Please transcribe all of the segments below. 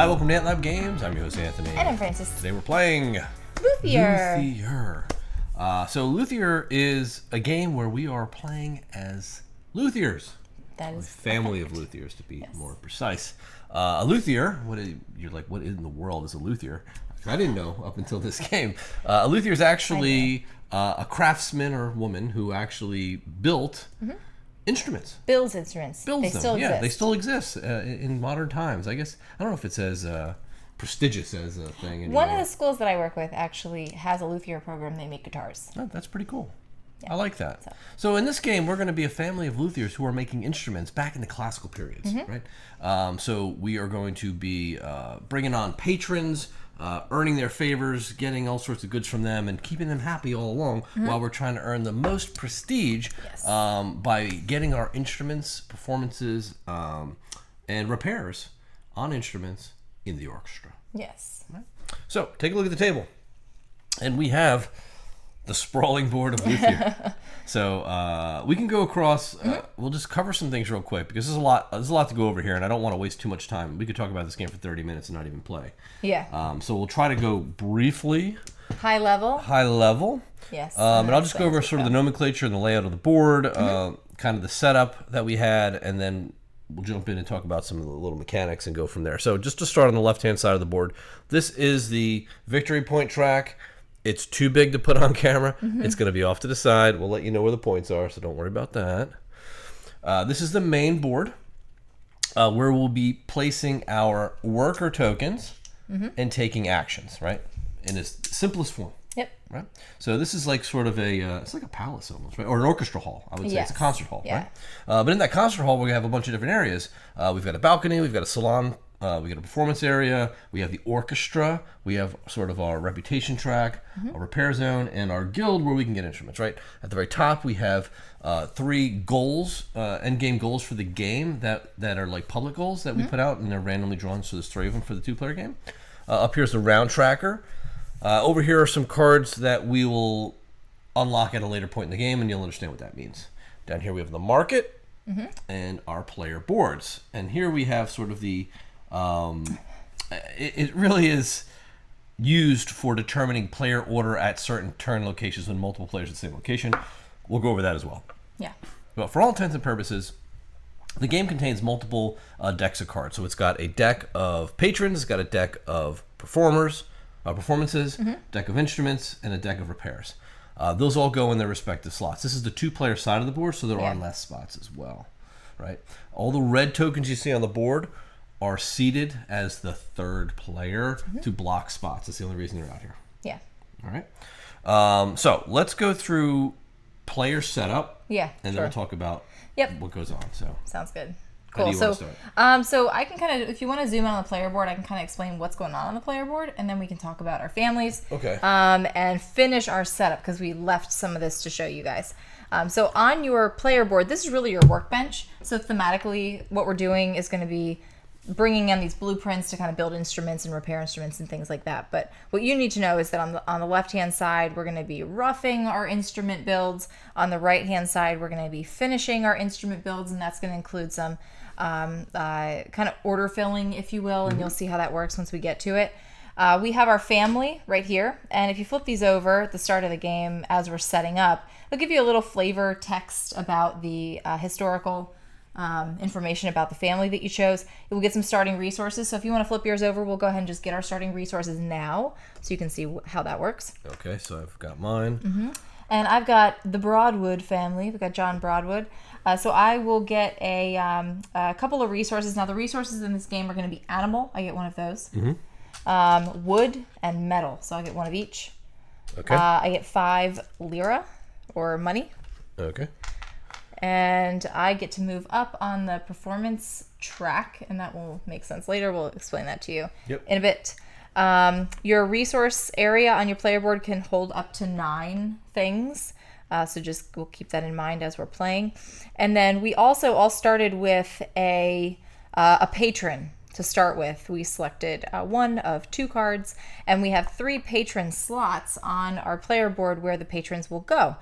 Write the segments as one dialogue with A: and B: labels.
A: Hi, welcome to Ant Games. I'm your host, Anthony.
B: And I'm Francis.
A: Today we're playing
B: Luthier.
A: So Luthier is a game where we are playing as luthiers.
B: That is
A: a family of luthiers, to be more precise. A luthier, you're like, what in the world is a luthier? I didn't know up until this game. A luthier is actually a craftsman or woman who actually built instruments.
B: Builds instruments.
A: Builds
B: they
A: them.
B: still exist.
A: Yeah, they still exist in modern times. I guess, I don't know if it's as prestigious as a thing anymore.
B: One of the schools that I work with actually has a luthier program. They make guitars.
A: Oh, that's pretty cool.
B: Yeah.
A: I like that. So in this game, we're going to be a family of luthiers who are making instruments back in the classical periods, right? So we are going to be bringing on patrons, earning their favors, getting all sorts of goods from them, and keeping them happy all along while we're trying to earn the most prestige by getting our instruments, performances, and repairs on instruments in the orchestra.
B: Yes.
A: Right? So take a look at the table. And we have the sprawling board of Luthier. So we can go across. We'll just cover some things real quick because there's a lot to go over here, and I don't want to waste too much time. We could talk about this game for 30 minutes and not even play.
B: Yeah.
A: So we'll try to go briefly.
B: High level.
A: Yes. And I'll just go over sort of the nomenclature and the layout of the board, kind of the setup that we had, and then we'll jump in and talk about some of the little mechanics and go from there. So just to start on the left-hand side of the board, this is the victory point track. It's too big to put on camera. It's going to be off to the side. We'll let you know where the points are, so don't worry about that. This is the main board where we'll be placing our worker tokens and taking actions, right? In its simplest form.
B: Yep.
A: Right? So this is like sort of it's like a palace almost, right? Or an orchestra hall, I would say. It's a concert hall, right? But in that concert hall, we have a bunch of different areas. We've got a balcony, we've got a salon, we got a performance area, we have the orchestra, we have sort of our reputation track, a repair zone, and our guild where we can get instruments, right? At the very top, we have 3 goals, end game goals for the game that are like public goals that we put out, and they're randomly drawn, so there's 3 of them for the 2-player game. Up here's the round tracker. Over here are some cards that we will unlock at a later point in the game, and you'll understand what that means. Down here we have the market and our player boards. And here we have sort of the... it really is used for determining player order at certain turn locations when multiple players at the same location. We'll go over that as well.
B: Yeah.
A: But for all intents and purposes, the game contains multiple decks of cards. So it's got a deck of patrons, it's got a deck of performances, deck of instruments, and a deck of repairs. Those all go in their respective slots. This is the 2-player side of the board, so there are less spots as well, right? All the red tokens you see on the board are seated as the 3rd player to block spots. That's the only reason they're out here.
B: Yeah.
A: All right. So let's go through player setup.
B: Yeah.
A: And then we'll talk about what goes on. So
B: sounds good.
A: Cool.
B: So, so I can kind of, if you want to zoom in on the player board, I can kind of explain what's going on the player board, and then we can talk about our families.
A: Okay.
B: And finish our setup because we left some of this to show you guys. So on your player board, this is really your workbench. So thematically, what we're doing is going to be bringing in these blueprints to kind of build instruments and repair instruments and things like that. But what you need to know is that on the left-hand side, we're going to be roughing our instrument builds. On the right-hand side, we're going to be finishing our instrument builds, and that's going to include some kind of order filling, if you will, and you'll see how that works once we get to it. We have our family right here, and if you flip these over at the start of the game as we're setting up, it'll give you a little flavor text about the historical information about the family that you chose. We'll get some starting resources. So if you want to flip yours over, we'll go ahead and just get our starting resources now so you can see how that works.
A: Okay, so I've got mine.
B: And I've got the Broadwood family. We've got John Broadwood. So I will get a couple of resources. Now the resources in this game are going to be animal. I get one of those. Wood and metal. So I get one of each.
A: Okay.
B: I get 5 lira or money.
A: Okay.
B: And I get to move up on the performance track, and that will make sense later. We'll explain that to you in a bit. Your resource area on your player board can hold up to 9 things. So we'll keep that in mind as we're playing. And then we also all started with a patron to start with. We selected 1 of 2 cards, and we have 3 patron slots on our player board where the patrons will go.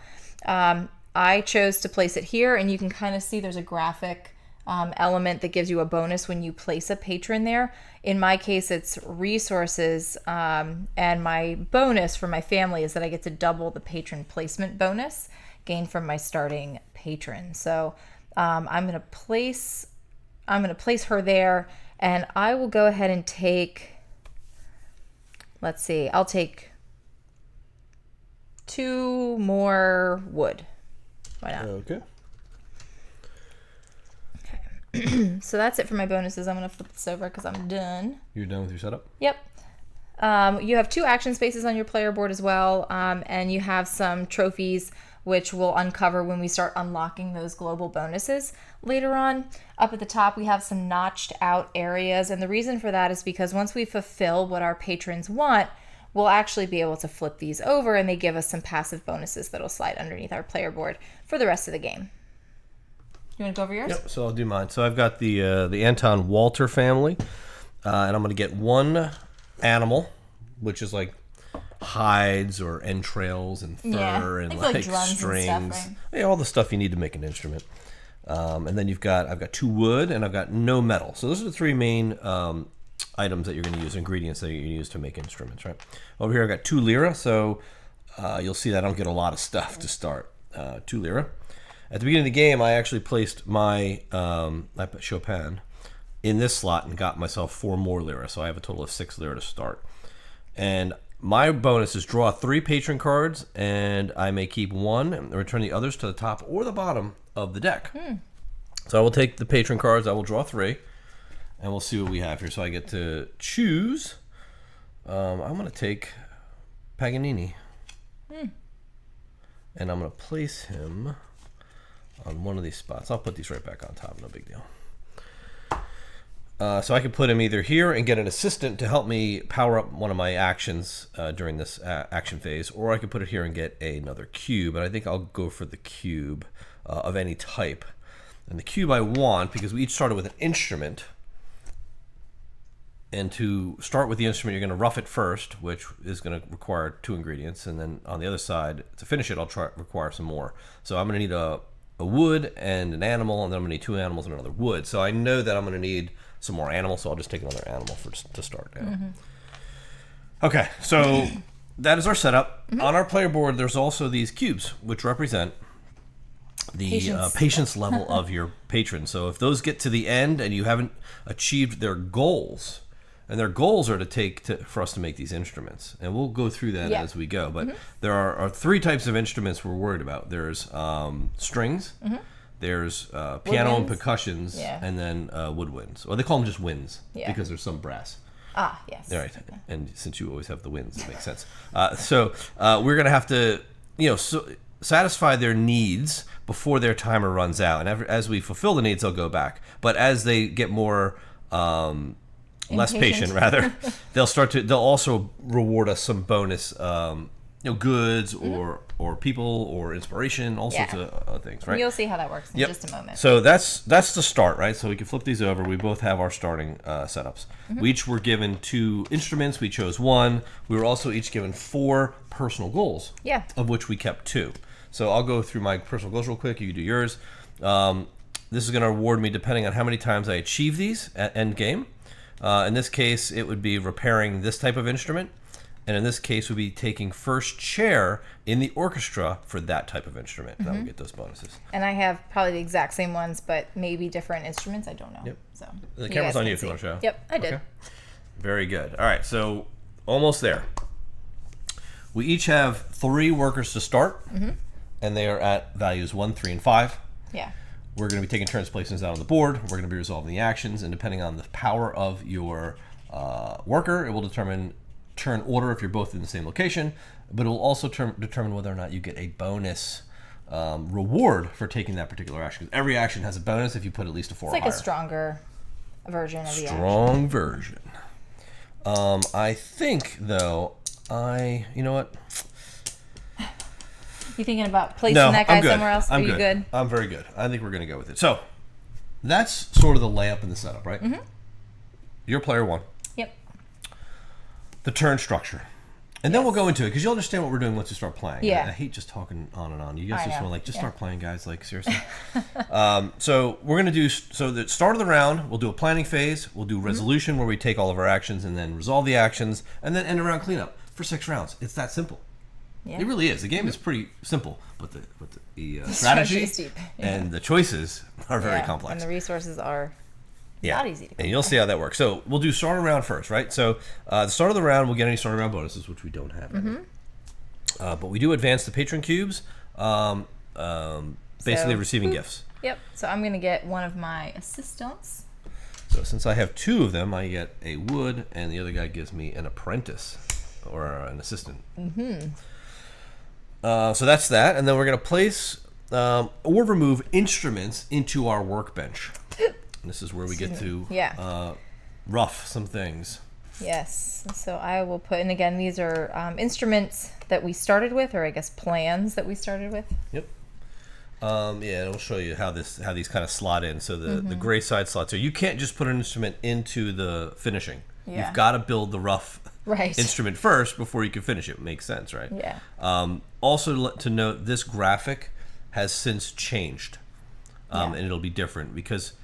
B: I chose to place it here, and you can kind of see there's a graphic element that gives you a bonus when you place a patron there. In my case, it's resources, and my bonus for my family is that I get to double the patron placement bonus gained from my starting patron. So I'm gonna place her there, and I will go ahead and take. Let's see. I'll take 2 more wood. Why not?
A: Okay.
B: So that's it for my bonuses. I'm going to flip this over because I'm done.
A: You're done with your setup?
B: Yep. You have 2 action spaces on your player board as well, and you have some trophies which we'll uncover when we start unlocking those global bonuses later on. Up at the top, we have some notched out areas, and the reason for that is because once we fulfill what our patrons want, we'll actually be able to flip these over, and they give us some passive bonuses that'll slide underneath our player board for the rest of the game. You want to go over yours?
A: Yep, so I'll do mine. So I've got the Anton Walter family, and I'm going to get 1 animal, which is like hides or entrails and fur and like strings. And stuff, right? Yeah, all the stuff you need to make an instrument. And then I've got 2 wood, and I've got no metal. So those are the 3 main items that you're going to use, ingredients that you're going to use to make instruments, right? Over here I've got 2 lira, so you'll see that I don't get a lot of stuff to start. 2 lira. At the beginning of the game, I actually placed my I put Chopin in this slot and got myself 4 more lira, so I have a total of 6 lira to start. And my bonus is draw 3 patron cards, and I may keep 1 and return the others to the top or the bottom of the deck. So I will take the patron cards, I will draw 3, and we'll see what we have here. So I get to choose. I'm going to take Paganini. And I'm going to place him on one of these spots. I'll put these right back on top, no big deal. So I could put him either here and get an assistant to help me power up one of my actions during this action phase, or I could put it here and get another cube, and I think I'll go for the cube of any type. And the cube I want, because we each started with an instrument, and to start with the instrument, you're going to rough it first, which is going to require 2 ingredients, and then on the other side, to finish it, I'll require some more. So I'm going to need a wood and an animal, and then I'm going to need 2 animals and another wood. So I know that I'm going to need some more animals, so I'll just take another animal to start now. Okay, so that is our setup. On our player board, there's also these cubes, which represent the patience level of your patron. So if those get to the end and you haven't achieved their goals, and their goals are for us to make these instruments, and we'll go through that as we go. But there are 3 types of instruments we're worried about. There's strings, there's piano and percussions, and then woodwinds. Well, they call them just winds because there's some brass.
B: Ah, yes.
A: All right, and since you always have the winds, it makes sense. So we're going to have to, satisfy their needs before their timer runs out, and as we fulfill the needs, they'll go back. But as they get more less patient, rather, they'll also reward us some bonus goods or people or inspiration, all sorts of things, right?
B: You'll see how that works in just a moment.
A: So that's the start, right? So we can flip these over. We both have our starting setups. We each were given 2 instruments. We chose 1. We were also each given 4 personal goals, of which we kept 2. So I'll go through my personal goals real quick. You can do yours. This is going to reward me depending on how many times I achieve these at end game. In this case, it would be repairing this type of instrument. And in this case, we'd be taking first chair in the orchestra for that type of instrument. And I will get those bonuses.
B: And I have probably the exact same ones, but maybe different instruments. I don't know.
A: Yep.
B: So
A: the camera's on you if you want to show.
B: Yep, I did.
A: Okay. Very good. All right, so almost there. We each have 3 workers to start, and they are at values 1, 3, and 5.
B: Yeah.
A: We're going to be taking turns placing this out on the board. We're going to be resolving the actions, and depending on the power of your worker, it will determine turn order if you're both in the same location, but it will also determine whether or not you get a bonus reward for taking that particular action. Every action has a bonus if you put at least a 4 or higher.
B: It's like a stronger version of the action.
A: Strong version. I think, though, you know what?
B: You thinking about placing that guy somewhere else? Are you good?
A: I'm very good. I think we're going to go with it. So that's sort of the layup and the setup, right? You're player 1.
B: Yep.
A: The turn structure. And then we'll go into it because you'll understand what we're doing once you start playing.
B: Yeah.
A: I hate just talking on and on. You guys
B: I
A: just
B: know.
A: want to like start playing, guys. Like seriously. So we're gonna do the start of the round. We'll do a planning phase. We'll do resolution where we take all of our actions and then resolve the actions, and then end around cleanup for 6 rounds. It's that simple. Yeah. It really is. The game is pretty simple, but the strategy
B: is deep.
A: and the choices are very complex.
B: And the resources are not easy to come
A: and you'll see how that works. So we'll do start of the round first, right? So the start of the round, we'll get any start of the round bonuses, which we don't have any. But we do advance the patron cubes, basically receiving gifts.
B: Yep. So I'm going to get one of my assistants.
A: So since I have 2 of them, I get a wood, and the other guy gives me an apprentice or an assistant. So that's that, and then we're going to place or remove instruments into our workbench. And this is where we get to rough some things.
B: Yes. So I will put, and again, these are instruments that we started with, or I guess plans that we started with.
A: Yep. And we'll show you how these kind of slot in. So the gray side slots. So you can't just put an instrument into the finishing. Yeah. You've got to build the rough instrument first before you can finish it. Makes sense, right?
B: Yeah.
A: Also to note, this graphic has since changed, and it'll be different because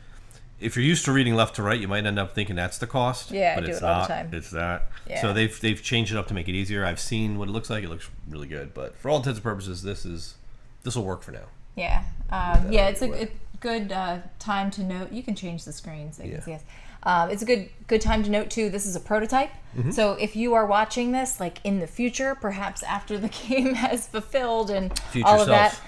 A: if you're used to reading left to right, you might end up thinking that's the cost.
B: Yeah,
A: but
B: I do
A: it's
B: it all
A: not.
B: the time.
A: It's that. Yeah. So they've changed it up to make it easier. I've seen what it looks like. It looks really good. But for all intents and purposes, this will work for now.
B: Yeah. It's a good time to note. You can change the screen so you can see us. It's a good time to note too. This is a prototype. So if you are watching this like in the future, perhaps after the game has fulfilled and all of that,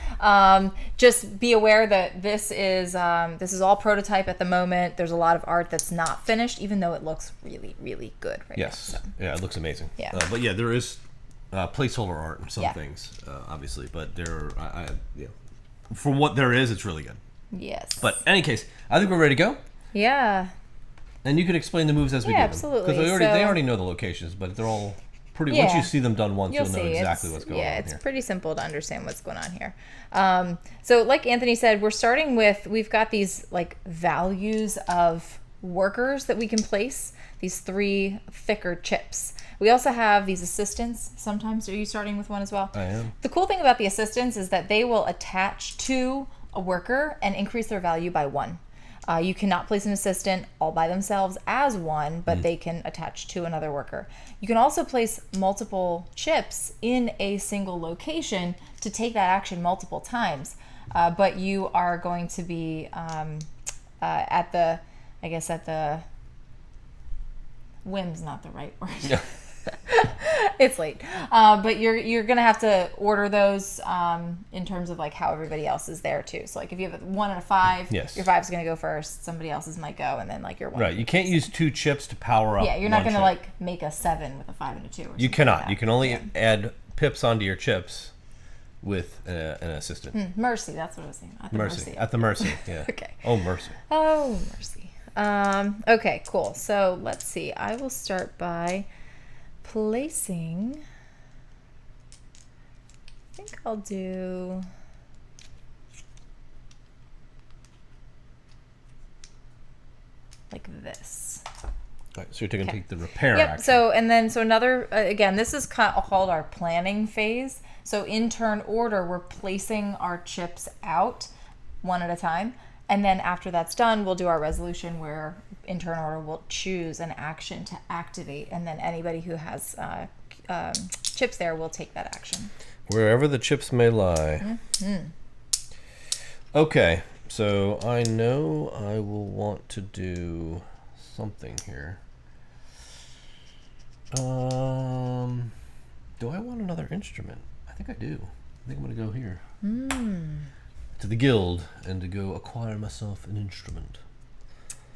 B: just be aware that this is all prototype at the moment. There's a lot of art that's not finished, even though it looks really, really good right now. So.
A: Yeah, it looks amazing.
B: Yeah.
A: But yeah, there is placeholder art and some things, obviously, but there, for what there is, it's really good.
B: Yes.
A: But in any case, I think we're ready to go.
B: Yeah.
A: And you can explain the moves as we do them.
B: Absolutely.
A: Because they already know the locations, but they're all pretty. Once you see them done once, you'll know exactly what's going on.
B: Yeah, it's pretty simple to understand what's going on here. So, like Anthony said, we're starting with, we've got these like values of workers that we can place. These 3 thicker chips. We also have these assistants. Sometimes, are you starting with one as well?
A: I am.
B: The cool thing about the assistants is that they will attach to a worker and increase their value by 1. You cannot place an assistant all by themselves as one, but they can attach to another worker. You can also place multiple chips in a single location to take that action multiple times, but you are going to be at the whim's not the right word. Yeah. It's late, but you're gonna have to order those in terms of like how everybody else is there too. So like if you have a 1 and a 5, your 5's gonna go first. Somebody else's might go, and then like your 1.
A: Right. You can't use 2 chips to power up.
B: Yeah, you're not gonna like make a 7 with a 5 and a 2.
A: You cannot. Like you can only add pips onto your chips with an assistant.
B: Mercy. That's what I was saying.
A: At the mercy. Yeah.
B: Okay.
A: Oh mercy.
B: Oh mercy. Okay. Cool. So let's see. I will start by placing, I think I'll do like this.
A: All right, so you're going to take the repair action.
B: So another, again, this is called our planning phase. So in turn order, we're placing our chips out 1 at a time. And then after that's done, we'll do our resolution where in turn order we'll choose an action to activate. And then anybody who has chips there will take that action.
A: Wherever the chips may lie. Okay, so I know I will want to do something here. Do I want another instrument? I think I do. I think I'm going to go here. To the guild and to go acquire myself an instrument.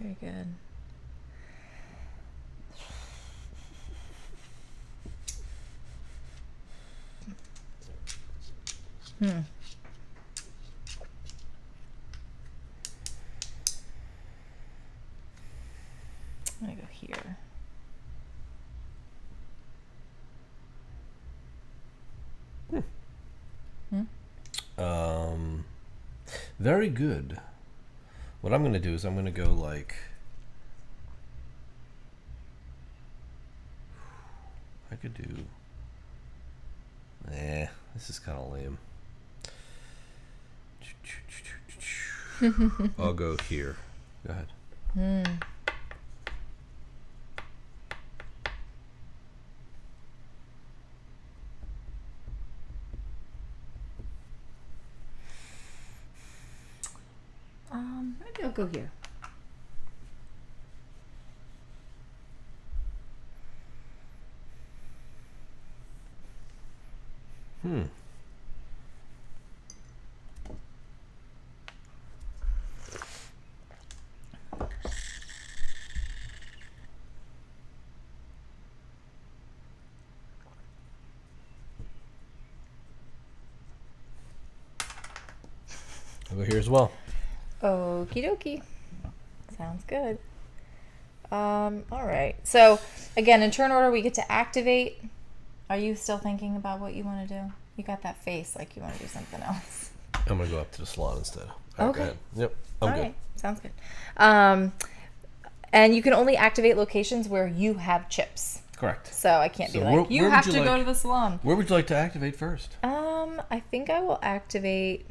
B: Very good. I'm gonna go here.
A: Very good. What I'm going to do is I'm going to go like, I could do This is kind of lame. I'll go here. Go ahead.
B: Maybe I'll go here.
A: I'll go here as well.
B: Okie dokie. Sounds good. All right. So again, in turn order, we get to activate. Are you still thinking about what you want to do? You got that face like you want to do something else.
A: I'm gonna go up to the salon instead. All right,
B: Okay.
A: go ahead. Yep. I'm good.
B: Right. Sounds good. And you can only activate locations where you have chips.
A: Correct.
B: So I can't be
A: So
B: like, you have to go to the salon.
A: Where would you like to activate first?
B: I think I will activate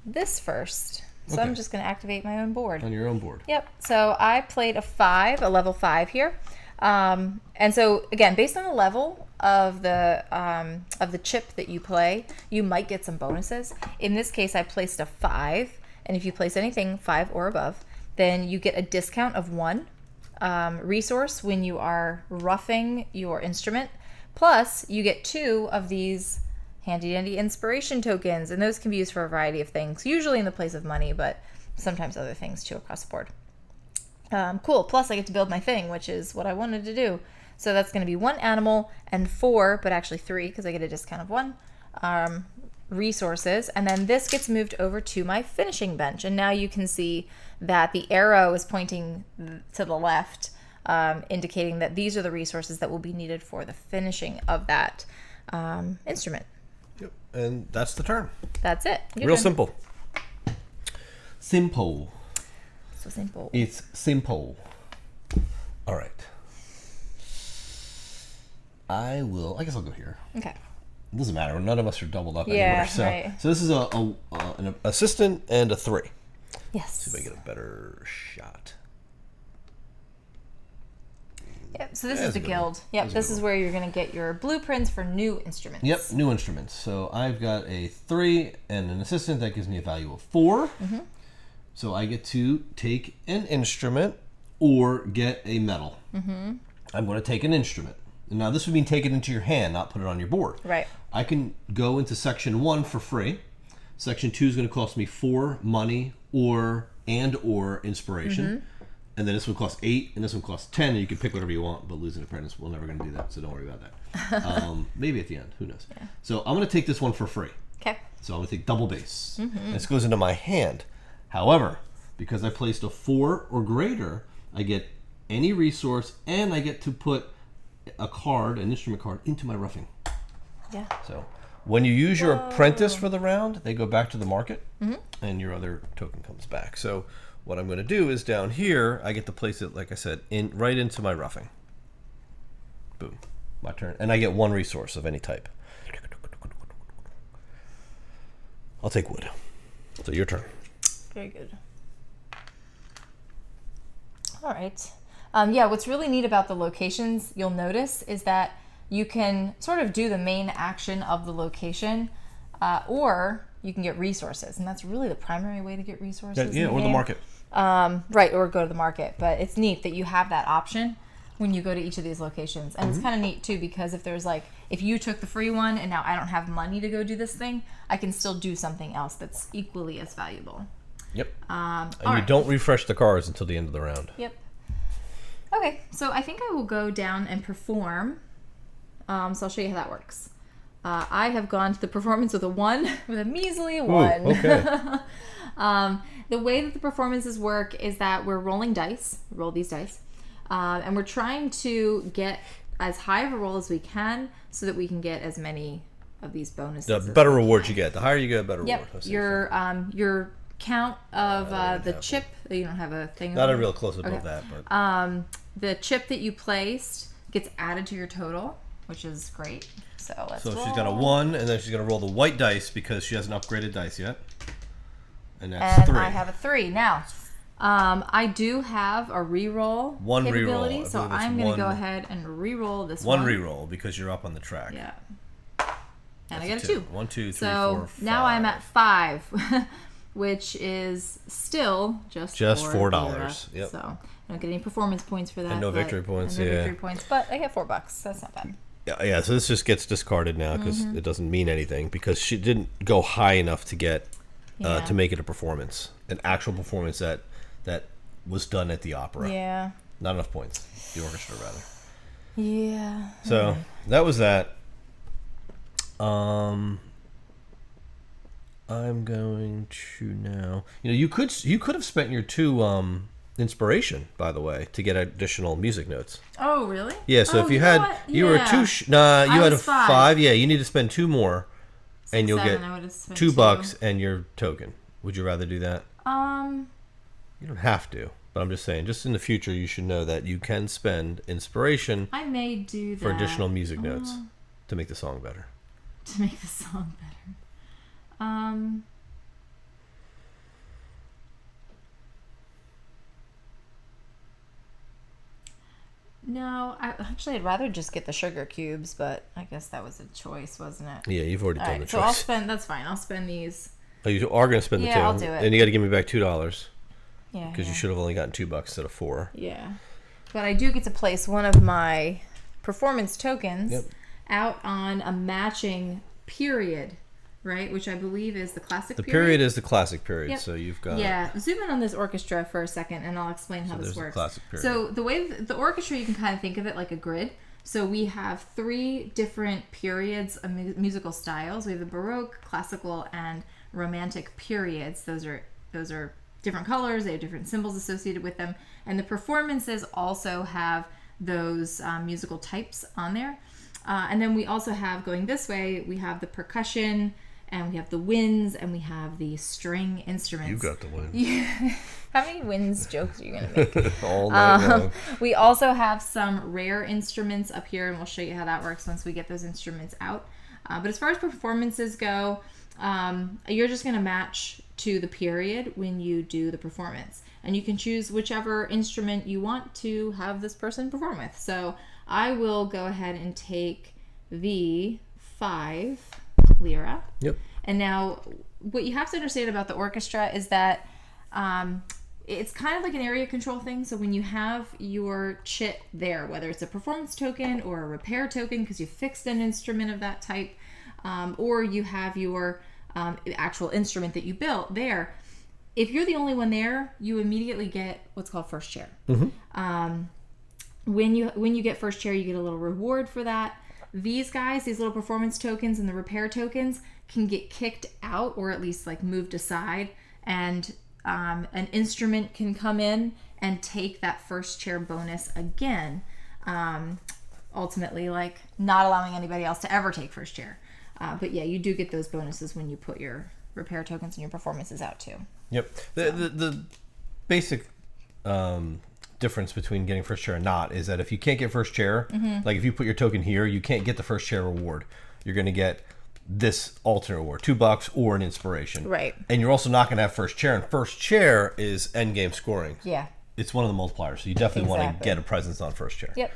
B: this first. So
A: Okay.
B: I'm just going to activate my own board.
A: On your own board.
B: Yep. So I played a level 5 here. And so again, based on the level of the chip that you play, you might get some bonuses. In this case, I placed a 5, and if you place anything 5 or above, then you get a discount of 1 resource when you are roughing your instrument. Plus, you get 2 of these handy dandy inspiration tokens, and those can be used for a variety of things, usually in the place of money, but sometimes other things too across the board. Cool. Plus, I get to build my thing, which is what I wanted to do. So that's going to be 1 animal and 4, but actually 3 because I get a discount of 1 resources. And then this gets moved over to my finishing bench. And now you can see that the arrow is pointing to the left, indicating that these are the resources that will be needed for the finishing of that instrument.
A: Yep. And that's the turn.
B: That's it.
A: Real simple. Simple.
B: So simple.
A: It's simple. All right. I guess I'll go here.
B: Okay.
A: It doesn't matter. None of us are doubled up
B: Yeah,
A: anymore. So,
B: right.
A: so this is an assistant and a 3.
B: Yes.
A: See if I get a better shot.
B: Yep, so this
A: Yeah,
B: is the
A: that's a good one.
B: guild. Yep,
A: That's a
B: this
A: good
B: is
A: one.
B: where you're going to get your blueprints for new instruments.
A: Yep, new instruments. So I've got a 3 and an assistant that gives me a value of 4.
B: Mm-hmm.
A: So I get to take an instrument or get a medal.
B: Mm-hmm.
A: I'm going to take an instrument. Now this would mean take it into your hand, not put it on your board.
B: Right.
A: I can go into section 1 for free. Section 2 is going to cost me 4 money or inspiration.
B: Mm-hmm.
A: And then this one costs 8 and this one costs 10. And you can pick whatever you want, but losing apprentice, we're never going to do that. So don't worry about that. Maybe at the end, who knows? Yeah. So I'm going to take this one for free.
B: Okay.
A: So I'm going to take double base.
B: Mm-hmm.
A: This goes into my hand. However, because I placed a 4 or greater, I get any resource and I get to put a card, an instrument card, into my roughing.
B: Yeah.
A: So when you use your apprentice for the round, they go back to the market and your other token comes back. So what I'm going to do is down here, I get to place it, like I said, right into my roughing. Boom. My turn. And I get 1 resource of any type. I'll take wood. So your turn.
B: Very good. All right. Yeah, what's really neat about the locations, you'll notice, is that you can sort of do the main action of the location, or you can get resources. And that's really the primary way to get resources.
A: Yeah, or the market.
B: Right, or go to the market. But it's neat that you have that option when you go to each of these locations. And it's kind of neat, too, because if you took the free one and now I don't have money to go do this thing, I can still do something else that's equally as valuable.
A: Yep. And you
B: right.
A: don't refresh the cards until the end of the round.
B: Yep. Okay, so I think I will go down and perform. So I'll show you how that works. I have gone to the performance with a 1, with a measly 1.
A: Ooh, okay.
B: The way that the performances work is that we're rolling dice, roll these dice, and we're trying to get as high of a roll as we can so that we can get as many of these bonuses.
A: The better rewards you get. The higher you get, the better
B: Yep.
A: reward.
B: Your count of the chip. You don't have a thing.
A: Not
B: over
A: a
B: it?
A: real close above
B: Okay.
A: that, but
B: The chip that you placed gets added to your total, which is great. So let's
A: So
B: roll.
A: she's got a 1, and then she's going to roll the white dice because she hasn't upgraded dice yet. And that's 3.
B: I have a 3. Now, I do have a reroll capability,
A: reroll.
B: so I'm going to go ahead and reroll this
A: one. One reroll because you're up on the track.
B: Yeah. And I got a 2.
A: 1, 2, 3,
B: so
A: 4, 5.
B: now I'm at 5, which is still just
A: $4. Yep.
B: So I don't get any performance points for that.
A: And no victory points.
B: No victory points, but I get $4. That's not bad.
A: Yeah. So this just gets discarded now because it doesn't mean anything because she didn't go high enough to get to make it a performance, an actual performance that was done at the opera.
B: Yeah.
A: Not enough points. The orchestra, rather.
B: Yeah.
A: So that was that. I'm going to now. You could have spent your 2 inspiration, by the way, to get additional music notes.
B: Oh, really?
A: Yeah. So if you had, you were 2. You had a 5. Yeah. You need to spend 2 more, and you'll get $2 and your token. Would you rather do that? You don't have to, but I'm just saying. Just in the future, you should know that you can spend inspiration.
B: I may do that
A: for additional music notes to make the song better.
B: To make the song better. No, I'd rather just get the sugar cubes, but I guess that was a choice, wasn't it?
A: Yeah, you've already done the choice.
B: So I'll spend. That's fine. I'll spend these.
A: Oh, you are going to spend the 2.
B: Yeah, I'll do it.
A: And you got to give me back $2.
B: Yeah.
A: Because you should have only gotten $2 instead of 4.
B: Yeah, but I do get to place one of my performance tokens out on a matching period, right? Which I believe is the classic period.
A: The period is the classic period,
B: Yep.
A: so you've got...
B: Yeah, zoom in on this orchestra for a second, and I'll explain how this works.
A: Classic period.
B: So the way the orchestra, you can kind of think of it like a grid. So we have 3 different periods of musical styles. We have the Baroque, classical, and Romantic periods. Those are different colors. They have different symbols associated with them, and the performances also have those musical types on there. And then we also have, going this way, we have the percussion, and we have the winds, and we have the string instruments.
A: You got the winds.
B: Yeah. How many winds jokes are you going to make?
A: All night long.
B: We also have some rare instruments up here, and we'll show you how that works once we get those instruments out. But as far as performances go, you're just going to match to the period when you do the performance. And you can choose whichever instrument you want to have this person perform with. So I will go ahead and take the 5 lira.
A: Yep.
B: And now what you have to understand about the orchestra is that it's kind of like an area control thing. So when you have your chit there, whether it's a performance token or a repair token because you fixed an instrument of that type, or you have your actual instrument that you built there, if you're the only one there, you immediately get what's called first chair.
A: Mm-hmm.
B: When you get first chair, you get a little reward for that. These guys, these little performance tokens and the repair tokens, can get kicked out or at least like moved aside, and an instrument can come in and take that first chair bonus again, ultimately like not allowing anybody else to ever take first chair. But yeah, you do get those bonuses when you put your repair tokens and your performances out too.
A: Yep. The basic difference between getting first chair and not is that if you can't get first chair, like if you put your token here, you can't get the first chair reward. You're going to get this alternate reward, $2 or an inspiration.
B: Right.
A: And you're also not going to have first chair. And first chair is end game scoring.
B: Yeah.
A: It's one of the multipliers. So you definitely want to get a presence on first chair.
B: Yep.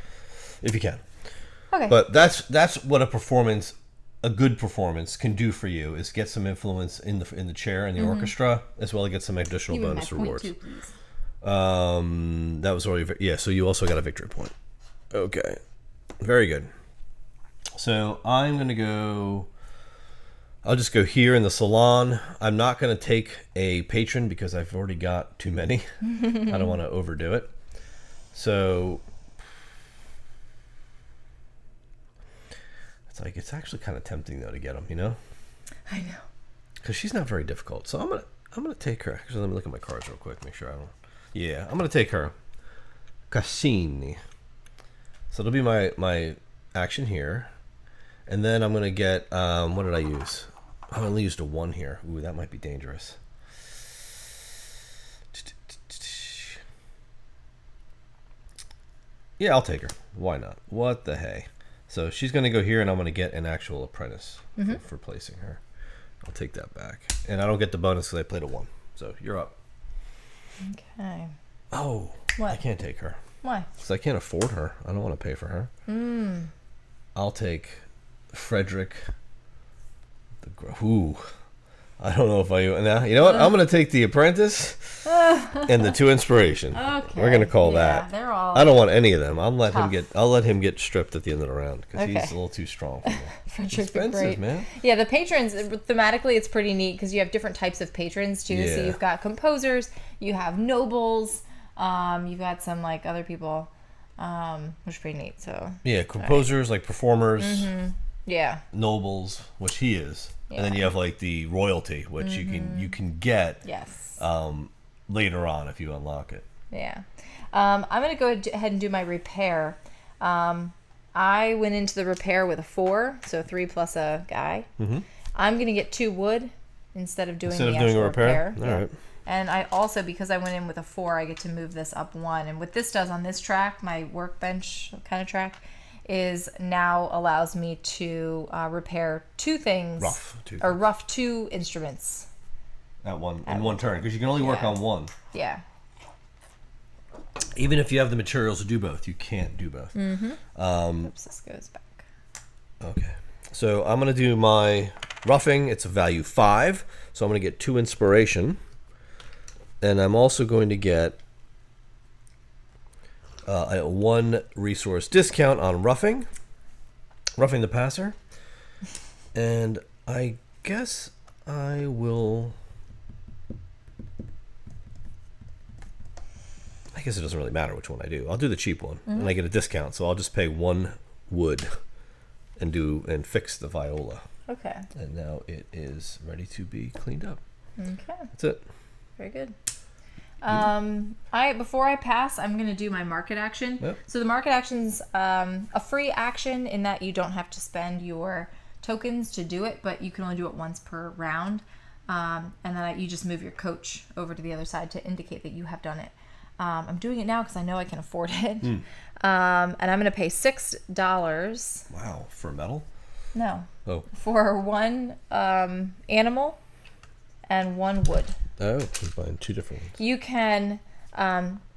A: If you can.
B: Okay.
A: But that's what a good performance can do for you, is get some influence in the chair and the orchestra, as well as get some additional bonus rewards.
B: Point 2, please.
A: That was already so you also got a victory point. Okay, very good. So I'm gonna go. I'll just go here in the salon. I'm not gonna take a patron because I've already got too many. I don't want to overdo it. So it's actually kind of tempting though to get them,
B: I know.
A: because she's not very difficult. So I'm gonna take her. Actually, let me look at my cards real quick, make sure I don't. Yeah, I'm gonna take her. Cassini. So it'll be my action here, and then I'm gonna get what did I use? I only used a 1 here. Ooh, that might be dangerous. Yeah, I'll take her. Why not? What the hey? So she's going to go here, and I'm going to get an actual apprentice for placing her. I'll take that back. And I don't get the bonus because I played a 1. So you're up.
B: Okay.
A: Oh,
B: what? I
A: can't take her.
B: Why?
A: Because I can't afford her. I don't want to pay for her. I'll take Frederick. Ooh. I don't know if I... Now, you know what? I'm going to take the apprentice and the 2 inspiration. Okay. We're going to call that. They're all... I don't want any of them. I'll let him get stripped at the end of the round because he's a little too strong for me.
B: Frederick expensive, man. Yeah, the patrons, thematically, it's pretty neat because you have different types of patrons, too. Yeah. So you've got composers, you have nobles, you've got some, like, other people, which is pretty neat. So yeah, composers, like performers, yeah, nobles, which he is. Yeah. And then you have like the royalty, which you can get later on if you unlock it. Yeah. I'm going to go ahead and do my repair. I went into the repair with a 4, so 3 plus a guy. I'm going to get 2 wood instead of doing the actual repair. All right. And I also, because I went in with a 4, I get to move this up 1. And what this does on this track, my workbench kind of track, is now allows me to repair 2 things. Rough 2 instruments. In one turn, because you can only work on 1. Yeah. Even if you have the materials to do both, you can't do both. Oops, this goes back. Okay. So I'm going to do my roughing. It's a value 5. So I'm going to get 2 inspiration. And I'm also going to get a 1 resource discount on roughing the passer. And I guess I will... I guess it doesn't really matter which one I do. I'll do the cheap one, and I get a discount, so I'll just pay 1 wood and fix the viola. Okay. And now it is ready to be cleaned up. Okay. That's it. Very good. Before I pass, I'm going to do my market action. Yep. So the market action's a free action in that you don't have to spend your tokens to do it, but you can only do it once per round. And then you just move your coach over to the other side to indicate that you have done it. I'm doing it now because I know I can afford it. And I'm going to pay $6. Wow, for metal? No. Oh. For 1 animal and 1 wood. Oh, he's buying 2 different ones. You can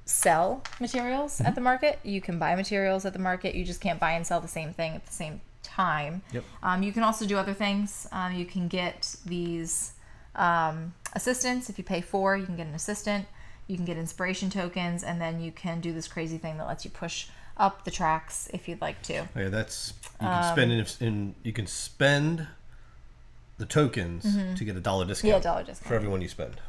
B: sell materials at the market. You can buy materials at the market. You just can't buy and sell the same thing at the same time. Yep. You can also do other things. You can get these assistants. If you pay 4, you can get an assistant. You can get inspiration tokens, and then you can do this crazy thing that lets you push up the tracks if you'd like to. Oh, yeah, that's you can spend the tokens to get a $1 discount. Yeah, $1 discount for everyone you spend.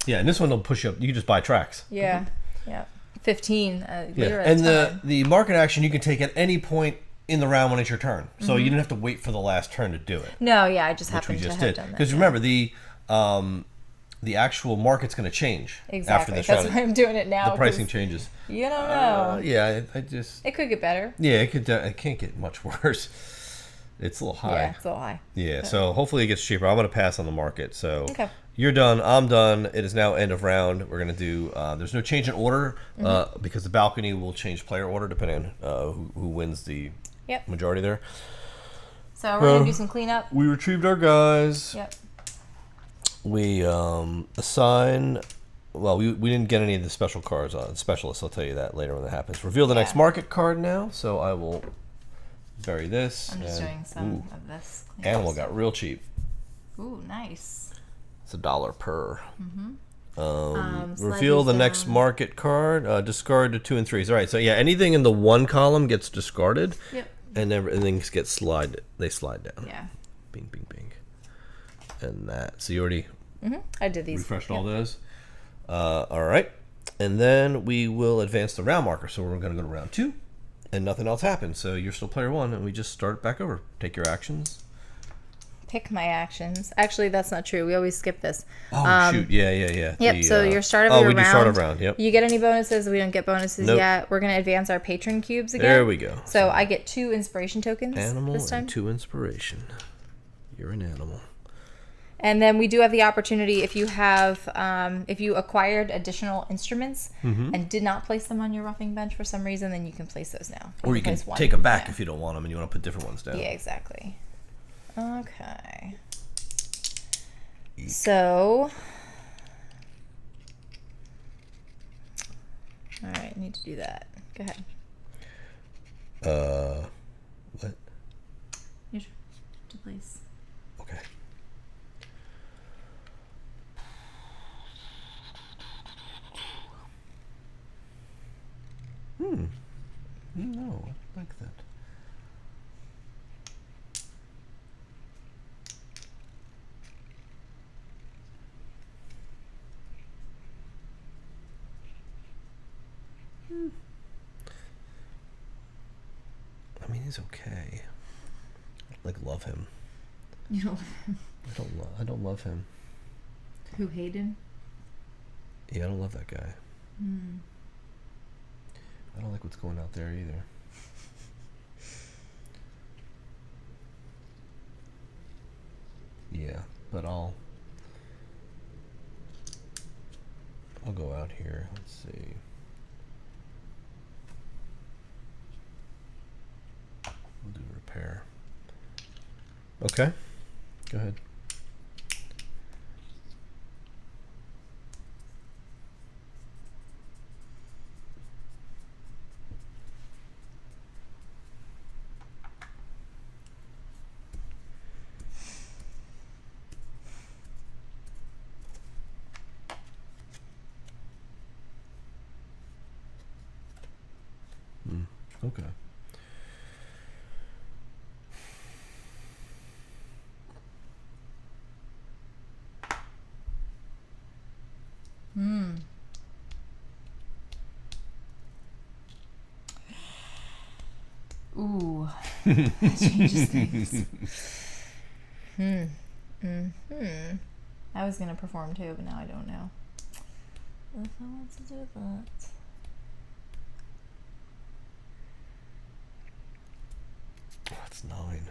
B: Yeah, and this one will push you up. You can just buy tracks. Yeah, yeah, 15. Yeah, and the market action you can take at any point in the round when it's your turn. So you didn't have to wait for the last turn to do it. No, yeah, I just happened to have done that. Because remember the actual market's going to change after this round. That's why I'm doing it now. The pricing changes. You don't know. Yeah, I just... It could get better. Yeah, it can't get much worse. It's a little high. Yeah, it's a little high. Yeah, so hopefully it gets cheaper. I'm going to pass on the market. So you're done. I'm done. It is now end of round. We're going to do... there's no change in order because the balcony will change player order depending on who wins the majority there. So we're going to do some cleanup. We retrieved our guys. Yep. We assign... Well, we didn't get any of the special cards on specialists. I'll tell you that later when that happens. Reveal the next market card now. So I will bury this. I'm just doing some of this. Animal got real cheap. Ooh, nice. It's $1 per. Reveal the next market card. Discard the 2 and 3s. All right. So yeah, anything in the 1 column gets discarded. Yep. And everything gets they slide down. Yeah. Bing, bing, bing. And that. So you already I did these. Refreshed all those. All right. And then we will advance the round marker. So we're going to go to round 2. And nothing else happens. So you're still player 1. And we just start it back over. Take your actions. Pick my actions. Actually, that's not true. We always skip this. Oh, shoot. Yeah. Yep. So your start of your round. Oh, we do start of round. Yep. You get any bonuses? We don't get bonuses yet. We're going to advance our patron cubes again. There we go. So I get 2 inspiration tokens this time. And 2 inspiration. You're an animal. And then we do have the opportunity if you have, if you acquired additional instruments and did not place them on your roughing bench for some reason, then you can place those now.
A: Or you can take them back if you don't want them and you want to put different ones down.
B: Yeah, exactly. Okay. So, all right, I need to do that. Go ahead.
A: What?
B: Here's to place.
A: Okay. No, I like that. I mean, he's okay. Like, love him.
B: You don't love him?
A: I don't love him.
B: Who, Hayden?
A: Yeah, I don't love that guy. I don't like what's going out there either. Yeah, but I'll go out here. Let's see. We'll do repair. Okay, go ahead. Okay.
B: Ooh. That changes things. I was going to perform too, but now I don't know. If I want to do that.
A: That's 9.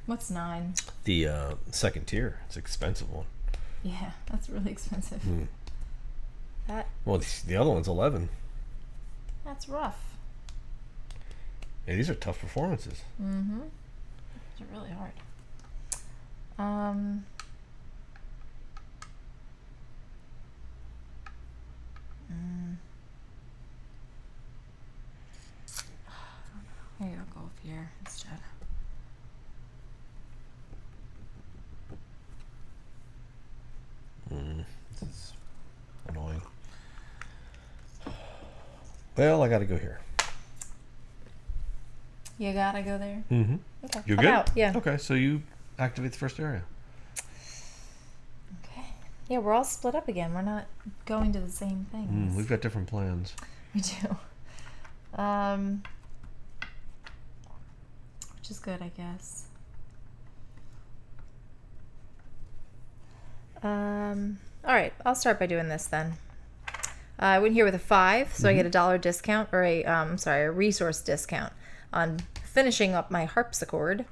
B: What's 9?
A: The second tier. It's an expensive one.
B: Yeah, that's really expensive. That.
A: Well, the other one's 11.
B: That's rough.
A: Yeah, these are tough performances.
B: These are really hard. Maybe I'll go up here instead.
A: This is annoying. Well, I gotta go here.
B: You gotta go there? Okay.
A: You're
B: I'm
A: good?
B: out. Yeah.
A: Okay, so you activate the first area.
B: Okay. Yeah, we're all split up again. We're not going to the same things.
A: We've got different plans.
B: We do. Which is good, I guess. All right, I'll start by doing this then. I went here with a 5, so I get a $1 discount, or a resource discount on finishing up my harpsichord.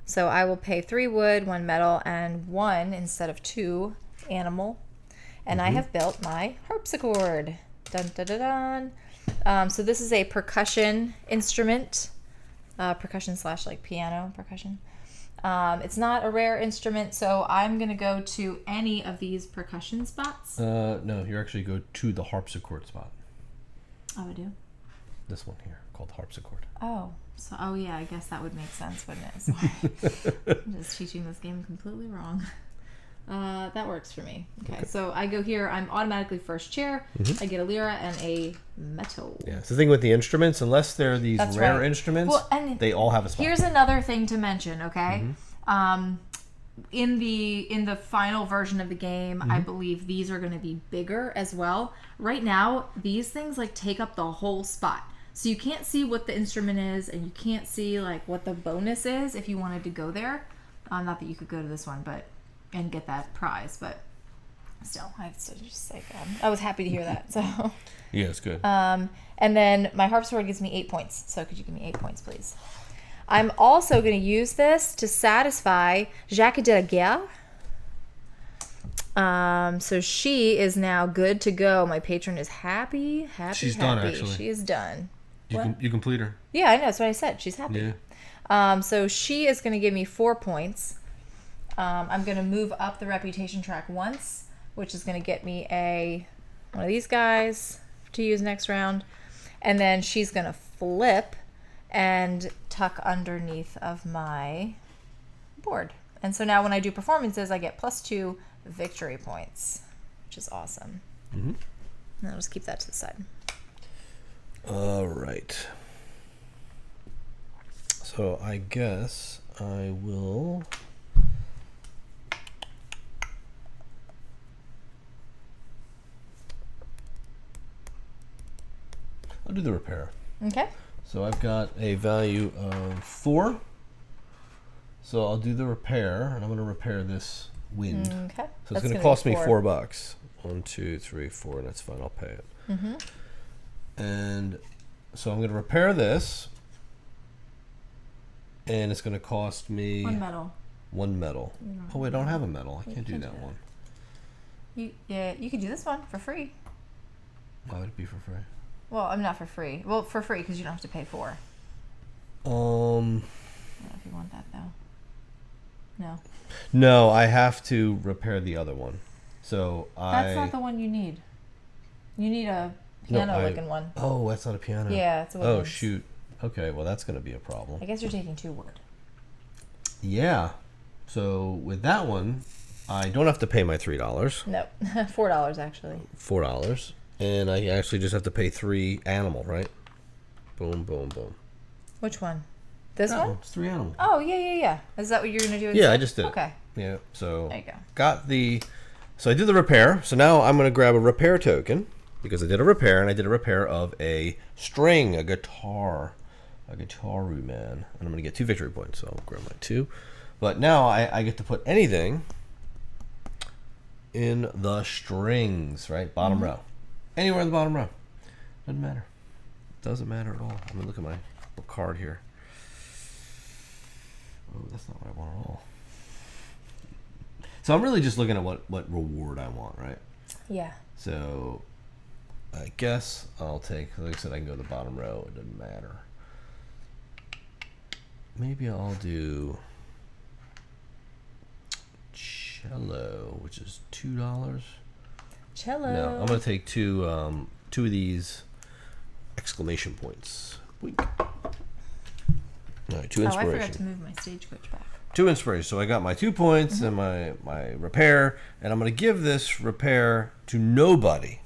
B: So I will pay 3 wood, 1 metal, and 1 instead of 2 animal. And I have built my harpsichord. Dun dun dun dun. So this is a percussion instrument, percussion / like piano percussion. It's not a rare instrument, so I'm going to go to any of these percussion spots.
A: No, you actually go to the harpsichord spot.
B: Oh, I do?
A: This one here, called harpsichord.
B: Oh, yeah, I guess that would make sense, wouldn't it? Sorry. I'm just teaching this game completely wrong. That works for me. Okay, so I go here. I'm automatically first chair. I get a lira and a metal.
A: Yeah, it's the thing with the instruments. Unless they're these rare instruments, they all have a spot.
B: Here's another thing to mention, okay? In the final version of the game, I believe these are going to be bigger as well. Right now, these things like take up the whole spot. So you can't see what the instrument is, and you can't see like what the bonus is if you wanted to go there. Not that you could go to this one, and get that prize, but still, I just like I was happy to hear that. So
A: yeah, it's good.
B: And then my harpsichord gives me 8 points. So could you give me 8 points, please? I'm also going to use this to satisfy Jacques de la Guerre. So she is now good to go. My patron is happy.
A: She's done, actually.
B: She is done.
A: You complete her.
B: Yeah, I know. That's what I said. She's happy.
A: Yeah.
B: So she is going to give me 4 points. I'm going to move up the reputation track once, which is going to get me one of these guys to use next round. And then she's going to flip and tuck underneath of my board. And so now when I do performances, I get +2 victory points, which is awesome. And I'll just keep that to the side.
A: All right. So I guess I will... I'll do the repair.
B: Okay.
A: So I've got a value of 4. So I'll do the repair, and I'm going to repair this wind.
B: Okay.
A: So it's going to cost me $4. 1, 2, 3, 4, and that's fine. I'll pay it. And so I'm going to repair this, and it's going to cost me
B: 1 medal.
A: 1 medal. Oh wait, I don't have a medal. I can't do that one.
B: You could do this one for free.
A: Why would it be for free?
B: Well, I'm not for free. Well, for free because you don't have to pay 4. I don't know if you want that though. No.
A: No, I have to repair the other one. So
B: That's not the one you need. You need a piano-looking one.
A: Oh, that's not a piano.
B: Yeah, it's a
A: Oh, shoot. Okay, well, that's going to be a problem.
B: I guess you're taking 2 wood.
A: Yeah. So with that one, I don't have to pay my $3.
B: No, $4 actually.
A: $4. And I actually just have to pay 3 animal, right? Boom, boom, boom.
B: Which one? This one?
A: It's 3 animal.
B: Oh, yeah. Is that what you're going to do?
A: Yeah, I just did it.
B: Okay.
A: Yeah, so
B: there you go.
A: So I did the repair. So now I'm going to grab a repair token because I did a repair, and I did a repair of a string, a guitaru man. And I'm going to get 2 victory points, so I'll grab my 2. But now I get to put anything in the strings, right? Bottom row. Anywhere in the bottom row. Doesn't matter. Doesn't matter at all. I'm going to look at my card here. Oh, that's not what I want at all. So I'm really just looking at what reward I want, right?
B: Yeah.
A: So I guess I'll take, like I said, I can go to the bottom row. It doesn't matter. Maybe I'll do cello, which is $2.
B: Cello.
A: No, I'm going to take 2 of these exclamation points. Wink. All right, 2 inspiration.
B: I forgot to move my stagecoach back.
A: 2 inspiration. So I got my 2 points and my repair, and I'm going to give this repair to nobody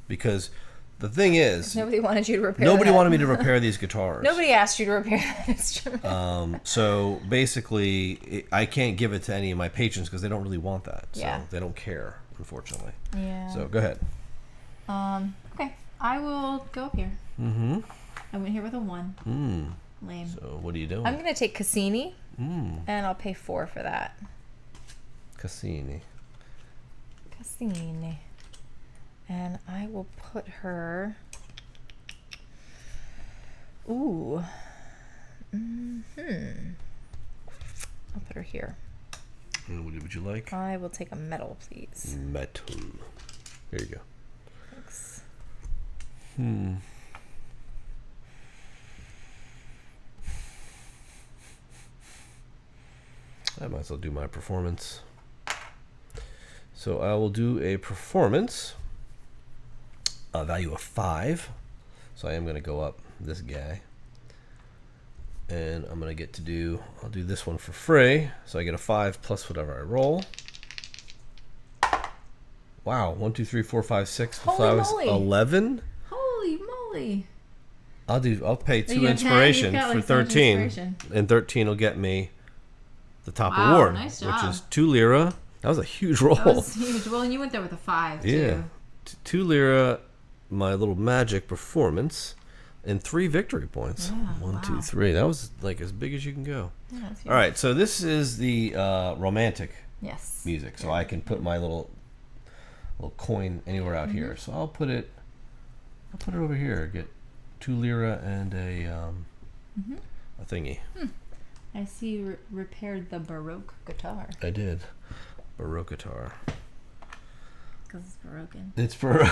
A: because the thing is,
B: nobody wanted you to repair.
A: Nobody wanted me to repair these guitars.
B: Nobody asked you to repair that instrument.
A: So basically, I can't give it to any of my patrons because they don't really want that. So they don't care, unfortunately.
B: Yeah.
A: So go ahead.
B: Okay, I will go up here. I went here with a 1. Lame.
A: So what are you doing?
B: I'm gonna take Cassini, and I'll pay 4 for that.
A: Cassini.
B: And I will put her. Ooh. I'll put her here.
A: And what would you like?
B: I will take a medal, please.
A: Metal. Here you go.
B: Thanks.
A: I might as well do my performance. So I will do a performance, a value of 5. So I am going to go up this guy. And I'm going to get to do, I'll do this one for free. So I get a 5 plus whatever I roll. Wow, 1, 2, 3, 4, 5, 6.
B: Holy moly.
A: 11.
B: Holy moly.
A: I'll pay 2 inspiration for 13. And 13 will get me the top award,
B: nice job.
A: which is 2 lira. That was a huge roll.
B: That was huge. Well, and you went there with a 5 too.
A: Yeah, 2 lira, my little magic performance, and 3 victory points.
B: Yeah,
A: 1, 2, 3. That was like as big as you can go.
B: Yeah,
A: all right, so this is the romantic
B: yes.
A: music. So I can put my little coin anywhere out here. So I'll put it over here. Get 2 lira and a thingy.
B: I see you repaired the Baroque guitar.
A: I did. Baroque guitar.
B: because it's broken.
A: It's broke.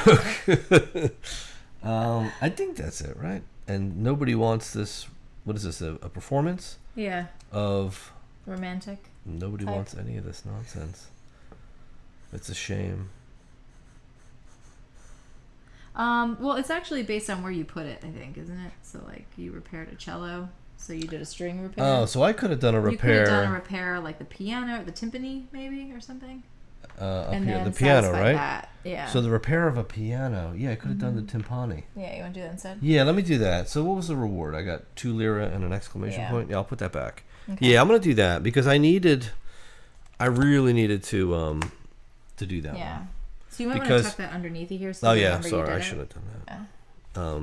A: I think that's it, right? And nobody wants this. What is this? A performance?
B: Yeah.
A: Of
B: romantic.
A: Nobody wants any of this nonsense. It's a shame.
B: Well, it's actually based on where you put it, I think, isn't it? So, like, you repaired a cello, so you did a string repair.
A: Oh, so I could have done a repair.
B: You could have done a repair, like the piano, or the timpani, maybe, or something.
A: Up here, the piano, right?
B: That. Yeah.
A: So the repair of a piano. Yeah, I could have done the timpani.
B: Yeah, you want to do that instead?
A: Yeah, let me do that. So what was the reward? I got 2 lira and an exclamation point. Yeah, I'll put that back.
B: Okay.
A: Yeah, I'm gonna do that because I really needed to do that.
B: Yeah.
A: One.
B: So you might want to tuck that underneath you here. So
A: oh yeah, sorry, I should have done that.
B: Yeah.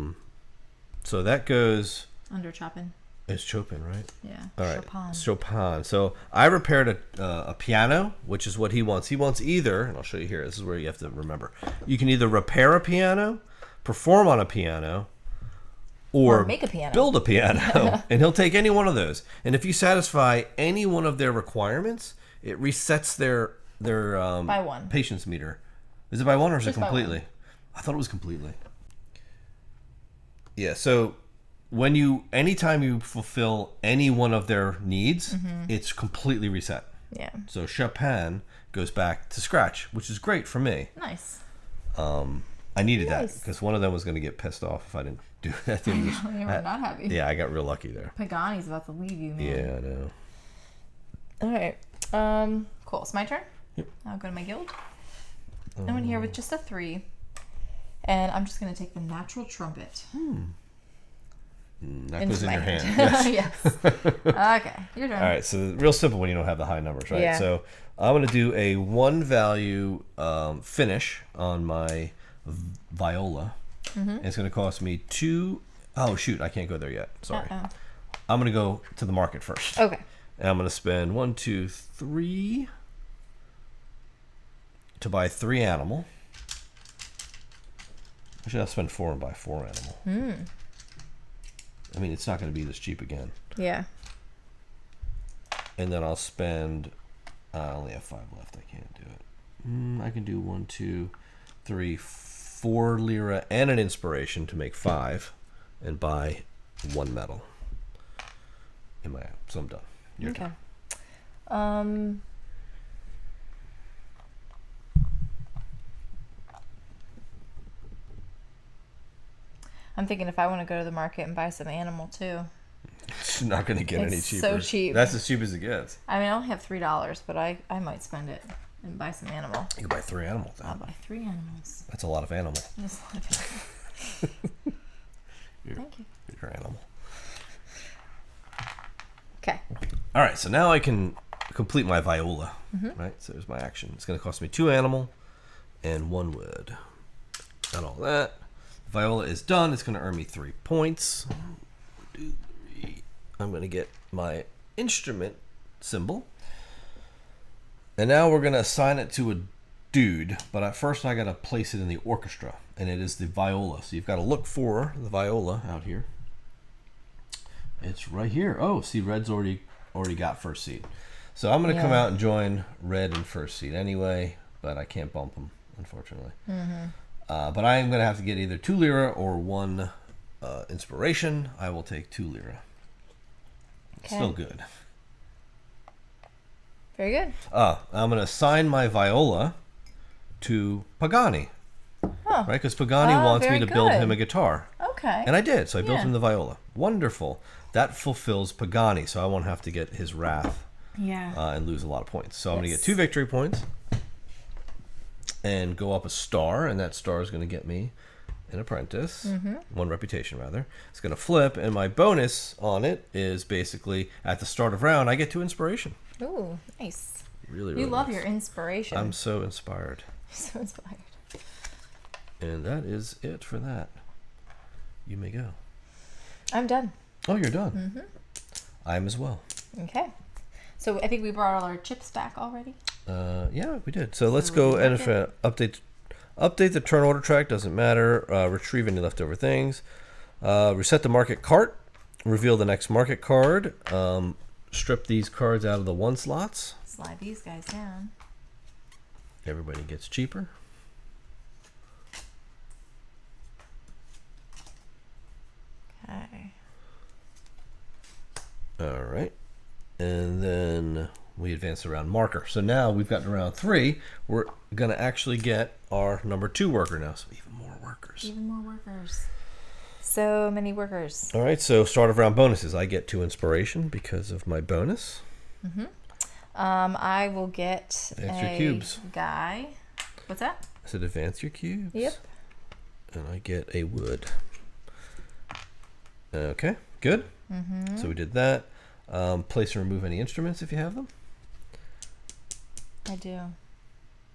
A: So that goes
B: under Chopin.
A: It's Chopin, right?
B: Yeah.
A: All right.
B: Chopin.
A: Chopin. So I repaired a piano, which is what he wants. He wants either, and I'll show you here. This is where you have to remember. You can either repair a piano, perform on a piano, or
B: make a piano.
A: Build a piano, and he'll take any one of those. And if you satisfy any one of their requirements, it resets their
B: by one
A: patience meter. Is it by one or is it completely? I thought it was completely. Yeah. So anytime you fulfill any one of their needs, it's completely reset.
B: Yeah.
A: So Chopin goes back to scratch, which is great for me.
B: Nice.
A: I needed that because one of them was going to get pissed off if I didn't do that.
B: You were not happy.
A: Yeah, I got real lucky there.
B: Pagani's about to leave you, man.
A: Yeah, I know.
B: All right. Cool. It's my turn.
A: Yep.
B: I'll go to my guild. I'm in here with just a 3, and I'm just going to take the natural trumpet.
A: That goes in your hand. Yes.
B: Yes. Okay, your turn.
A: All right, so real simple when you don't have the high numbers, right?
B: Yeah.
A: So I'm going to do a 1 value finish on my viola. And it's going to cost me 2. Oh, shoot, I can't go there yet. Sorry. I'm going to go to the market first.
B: Okay.
A: And I'm going to spend 1, 2, 3 to buy 3 animal. Actually, I'll spend 4 and buy 4 animal. I mean, it's not going to be this cheap again.
B: Yeah.
A: And then I'll spend. I only have 5 left. I can't do it. I can do 1, 2, 3, 4 lira and an inspiration to make 5, and buy 1 medal. So I'm done. Your turn.
B: I'm thinking if I want to go to the market and buy some animal too.
A: It's not going to get any cheaper.
B: So cheap.
A: That's as cheap as it gets.
B: I mean, I only have $3, but I might spend it and buy some animal.
A: You can buy 3 animals.
B: I'll buy 3 animals.
A: That's a lot of animal.
B: That's a lot of animal. Thank you.
A: Your animal.
B: Okay.
A: All right, so now I can complete my viola. Right, so there's my action. It's going to cost me 2 animal and 1 wood. Got all that. Viola is done. It's going to earn me 3 points. 1, 2, 3. I'm going to get my instrument symbol. And now we're going to assign it to a dude. But at first I got to place it in the orchestra. And it is the viola. So you've got to look for the viola out here. It's right here. Oh, see, red's already got first seat. So I'm going to come out and join red in first seat anyway. But I can't bump him, unfortunately. But I am going to have to get either 2 lira or 1 inspiration. I will take 2 lira.
B: Okay.
A: Still good.
B: Very good.
A: I'm going to assign my viola to Pagani.
B: Oh.
A: Right? Because Pagani wants me to build him a guitar.
B: Okay.
A: And I did. So I built him the viola. Wonderful. That fulfills Pagani. So I won't have to get his wrath and lose a lot of points. So I'm going to get 2 victory points. And go up a star, and that star is going to get me an apprentice, 1 reputation rather. It's going to flip, and my bonus on it is basically at the start of round, I get 2 inspiration.
B: Ooh, nice.
A: Really
B: you love
A: nice.
B: your inspiration.
A: I'm so inspired.
B: So inspired.
A: And that is it for that. You may go.
B: I'm done.
A: Oh, you're done. I am as well.
B: Okay. So I think we brought all our chips back already.
A: Yeah, we did. So let's go and update the turn order track. Doesn't matter. Retrieve any leftover things. Reset the market cart. Reveal the next market card. Strip these cards out of the 1 slots.
B: Slide these guys down.
A: Everybody gets cheaper. All right. And then we advance around marker. So now we've gotten around 3. We're going to actually get our number 2 worker now. So even more workers.
B: Even more workers. So many workers.
A: All right. So start of round bonuses. I get 2 inspiration because of my bonus.
B: Mm-hmm. I will get
A: advance your cubes.
B: Guy. What's that?
A: I said advance your cubes.
B: Yep.
A: And I get a wood. Okay. Good.
B: Mm-hmm.
A: So we did that. Place and remove any instruments if you have them.
B: I do.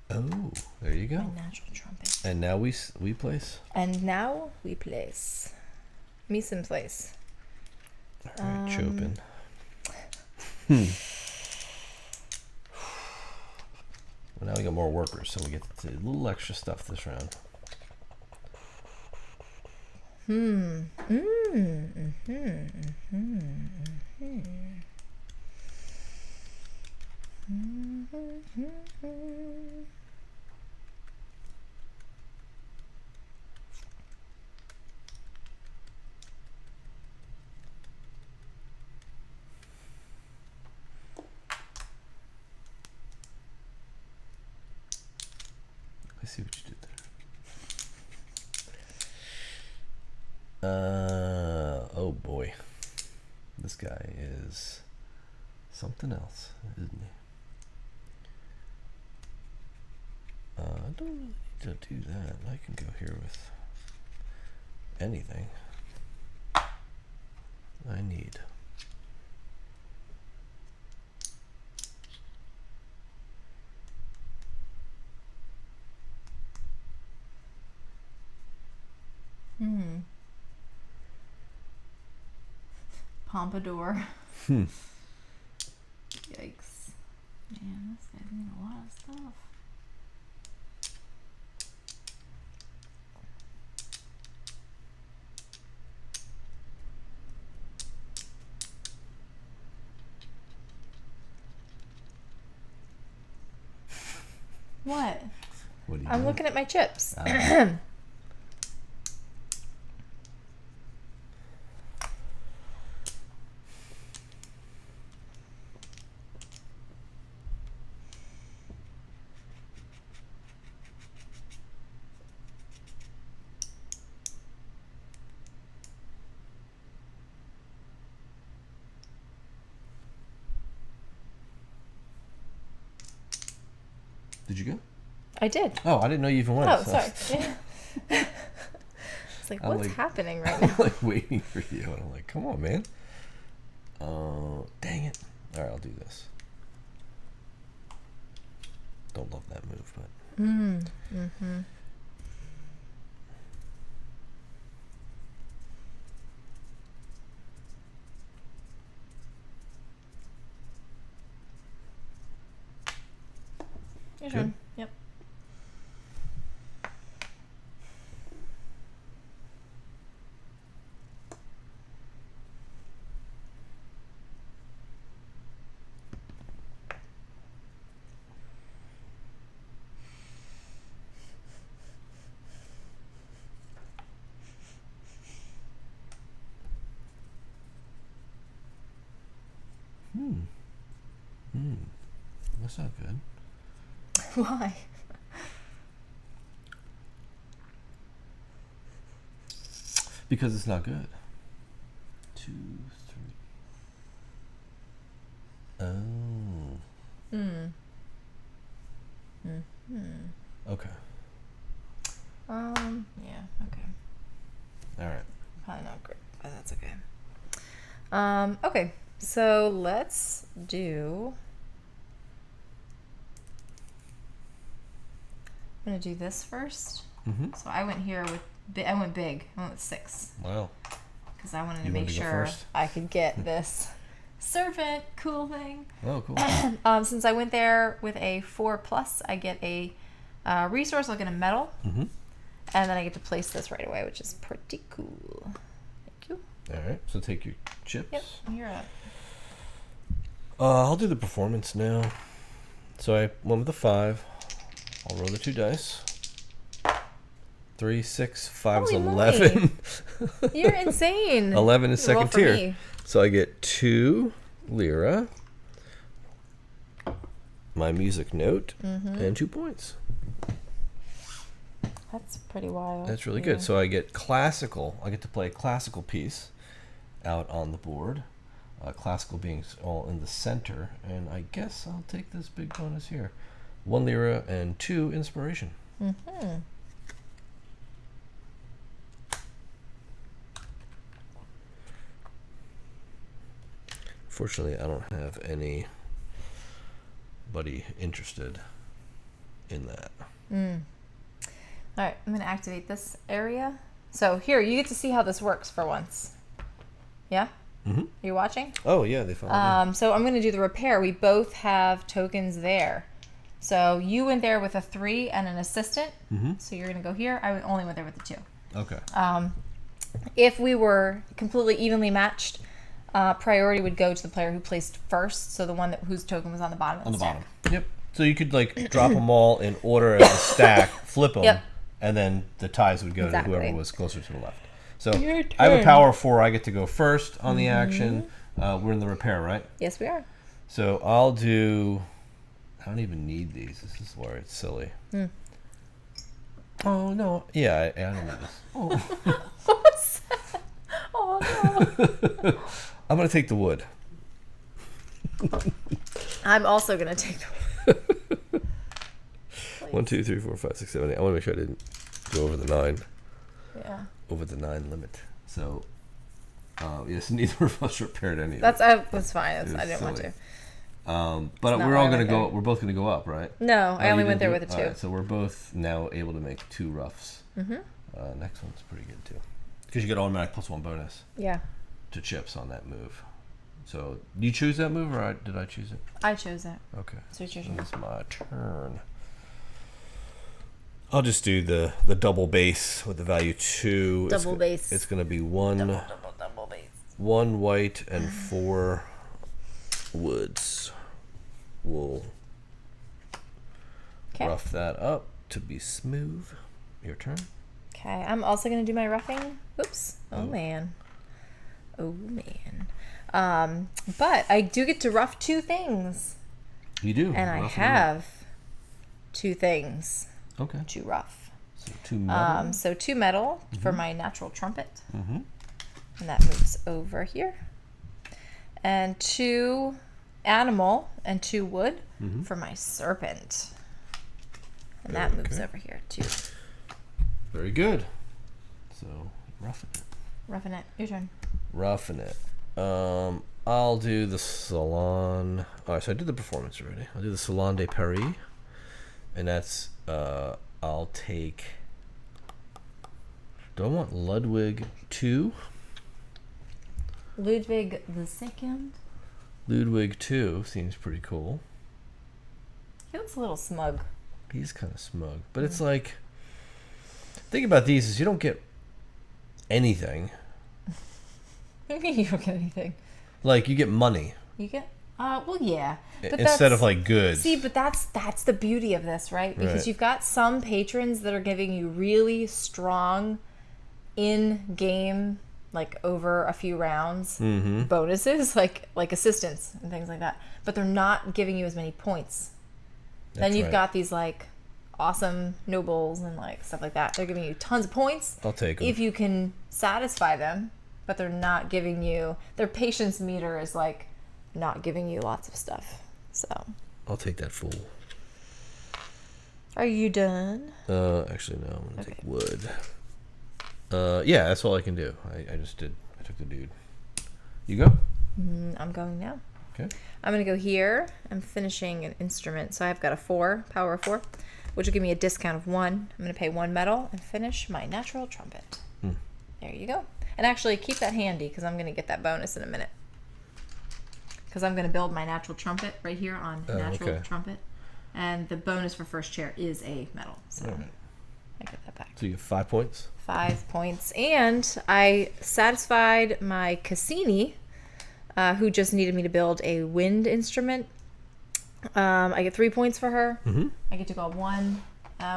A: Oh, there you go.
B: My natural trumpet.
A: And now we place.
B: And now we place. Mise en place.
A: All right, Chopin. Well, now we got more workers, so we get to do a little extra stuff this round. I see what you did there. Oh boy. This guy is something else, isn't he? I don't really need to do that. I can go here with anything. I need.
B: Pompadour. Yikes. Man, this guy's doing a lot of stuff. What?
A: What are you
B: I'm
A: doing?
B: looking at my chips.
A: Did you go?
B: I did.
A: Oh, I didn't know you even went.
B: Oh, sorry. It's like,
A: I'm
B: what's
A: like-
B: happening right
A: I'm
B: now?
A: like waiting for you, and I'm like, come on, man. Dang it. All right, I'll do this. Don't love that move, but.
B: Your
A: Good.
B: turn. Yep.
A: That's not good.
B: Why?
A: Because it's not good. 2, 3. Oh. Okay.
B: Yeah, okay.
A: All right.
B: Probably not great, but that's okay. Okay, so let's do. I'm gonna do this first. So I went here with. I went big. I went with 6
A: Wow.
B: because I wanted to
A: You
B: make
A: wanted to go
B: sure
A: first?
B: I could get this serpent cool thing.
A: Oh, cool.
B: Since I went there with a 4+, I get a resource. I'll get a medal, and then I get to place this right away, which is pretty cool. Thank you.
A: All right. So take your chips.
B: Yep, you're up.
A: I'll do the performance now. So I went with the 5. I'll roll the 2 dice. 3, 6, 5 is
B: Holy
A: 11.
B: You're insane.
A: 11 is
B: Roll
A: second
B: for
A: tier.
B: me.
A: So I get 2 lira, my music note, and 2 points.
B: That's pretty wild.
A: That's really good. So I get classical. I get to play a classical piece out on the board. Classical being all in the center. And I guess I'll take this big bonus here. 1 lira and 2 inspiration.
B: Mm-hmm.
A: Fortunately, I don't have anybody interested in that.
B: All right, I'm going to activate this area. So here, you get to see how this works for once. Yeah?
A: Mm-hmm.
B: You watching?
A: Oh, yeah, they followed me.
B: So I'm going to do the repair. We both have tokens there. So you went there with a 3 and an assistant.
A: Mm-hmm.
B: So you're going to go here. I only went there with a 2.
A: Okay.
B: If we were completely evenly matched, priority would go to the player who placed first. So the one whose token was on the bottom of the stack.
A: Yep. So you could like drop them all in order as a stack, flip them,
B: Yep.
A: and then the ties would go
B: Exactly.
A: to whoever was closer to the left. So
B: Your
A: I have a
B: turn.
A: power of 4. I get to go first on the action. We're in the repair, right?
B: Yes, we are.
A: So I'll do. I don't even need these. This is where it's silly. Oh no! Yeah, I don't need this. Oh.
B: What's that? Oh, no.
A: I'm gonna take the wood.
B: I'm also going to take the
A: 1, 2, 3, 4, 5, 6, 7, 8. I want to make sure I didn't go over the 9.
B: Yeah.
A: Over the 9 limit. So, yes, neither of us repaired any.
B: That's fine. I didn't want
A: silly.
B: to.
A: But
B: not
A: we're
B: why
A: all
B: I
A: gonna
B: went
A: go.
B: there.
A: We're both gonna go up, right?
B: No, I
A: Oh,
B: only
A: you
B: went
A: didn't
B: there
A: do-
B: with a 2.
A: alright, so we're both now able to make 2 roughs. Next one's pretty good too, because you get automatic +1 bonus
B: Yeah.
A: to chips on that move. So, do you choose that move, or did I choose it?
B: I chose it.
A: Okay.
B: So it's your turn.
A: It's my turn. I'll just do the double base with the value 2.
B: Double base.
A: It's going to be one
B: base.
A: 1 white and 4 woods. We'll
B: Okay.
A: rough that up to be smooth. Your turn.
B: Okay. I'm also going to do my roughing. Oops. Oh, man. But I do get to rough 2 things.
A: You do.
B: And I
A: Rough it
B: have 2 things
A: up. Okay.
B: to rough.
A: So 2 metal.
B: So 2 metal for my natural trumpet.
A: Mm-hmm.
B: And that moves over here. And 2 animal and 2 wood for my serpent. And that moves over here too.
A: Very good. So roughing it.
B: Roughing it. Your turn.
A: Roughing it. I'll do the salon. All right, so I did the performance already. I'll do the Salon de Paris, and that's I'll take. Do I want Ludwig 2?
B: Ludwig the Second.
A: Ludwig 2 seems pretty cool.
B: He looks a little smug.
A: He's kind of smug, but it's like. Thing about these is you don't get anything.
B: What do you mean you don't get anything?
A: Like you get money
B: You get well, yeah. But
A: instead of like goods.
B: See, but that's the beauty of this, right? Because
A: Right.
B: you've got some patrons that are giving you really strong in-game, like over a few rounds, bonuses, like assistance and things like that. But they're not giving you as many points. Then
A: That's
B: you've
A: right.
B: got these like awesome nobles and like stuff like that. They're giving you tons of points
A: I'll take them.
B: if you can satisfy them, but they're not giving you, their patience meter is like not giving you lots of stuff. So
A: I'll take that fool.
B: are you done?
A: Actually no, I'm gonna take wood. Yeah, that's all I can do. I just did. I took the dude. You go.
B: I'm going now.
A: Okay.
B: I'm going to go here. I'm finishing an instrument. So I've got a 4, power of 4, which will give me a discount of 1. I'm going to pay 1 metal and finish my natural trumpet. There you go. And actually keep that handy because I'm going to get that bonus in a minute. Because I'm going to build my natural trumpet right here on natural trumpet. And the bonus for first chair is a metal. So I get that back.
A: So you get 5 points.
B: 5 points. And I satisfied my Cassini, who just needed me to build a wind instrument. I get 3 points for her. I get to go up 1.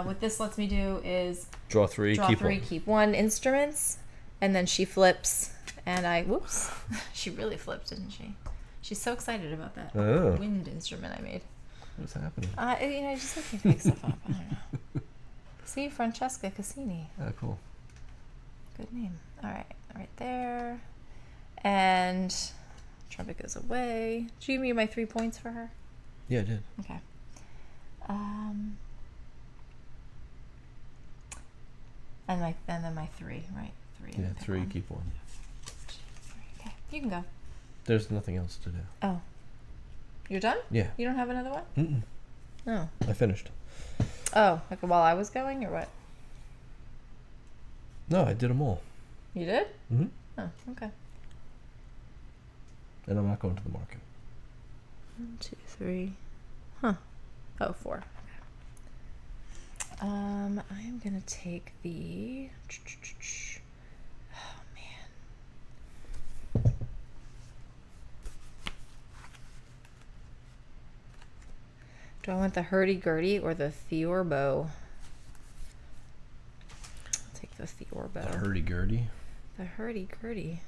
B: What this lets me do is
A: Draw 3,
B: draw
A: keep
B: 3,
A: 1.
B: keep 1 instruments, and then she flips And whoops, she really flipped, didn't she? She's so excited about that wind instrument I made.
A: What's happening?
B: I just like to make stuff up. I don't know. See, Francesca Cassini.
A: Oh, cool.
B: Good name. All right there. And trumpet goes away. Did you give me my 3 points for her?
A: Yeah, I did.
B: Okay. And then my 3, right? 3.
A: Yeah, 3. Keep 1.
B: Okay, you can go.
A: There's nothing else to do.
B: Oh, you're done?
A: Yeah.
B: You don't have another one?
A: Mm-mm.
B: No.
A: I finished.
B: Oh, like while I was going, or what?
A: No, I did them all.
B: You did?
A: Mm-hmm.
B: Oh, okay.
A: And I'm not going to the market.
B: 1, 2, 3. Huh. Oh, 4. I am gonna take the. Oh man. Do I want the hurdy-gurdy or the theorbo? I'll take the theorbo.
A: The hurdy-gurdy?
B: The hurdy-gurdy.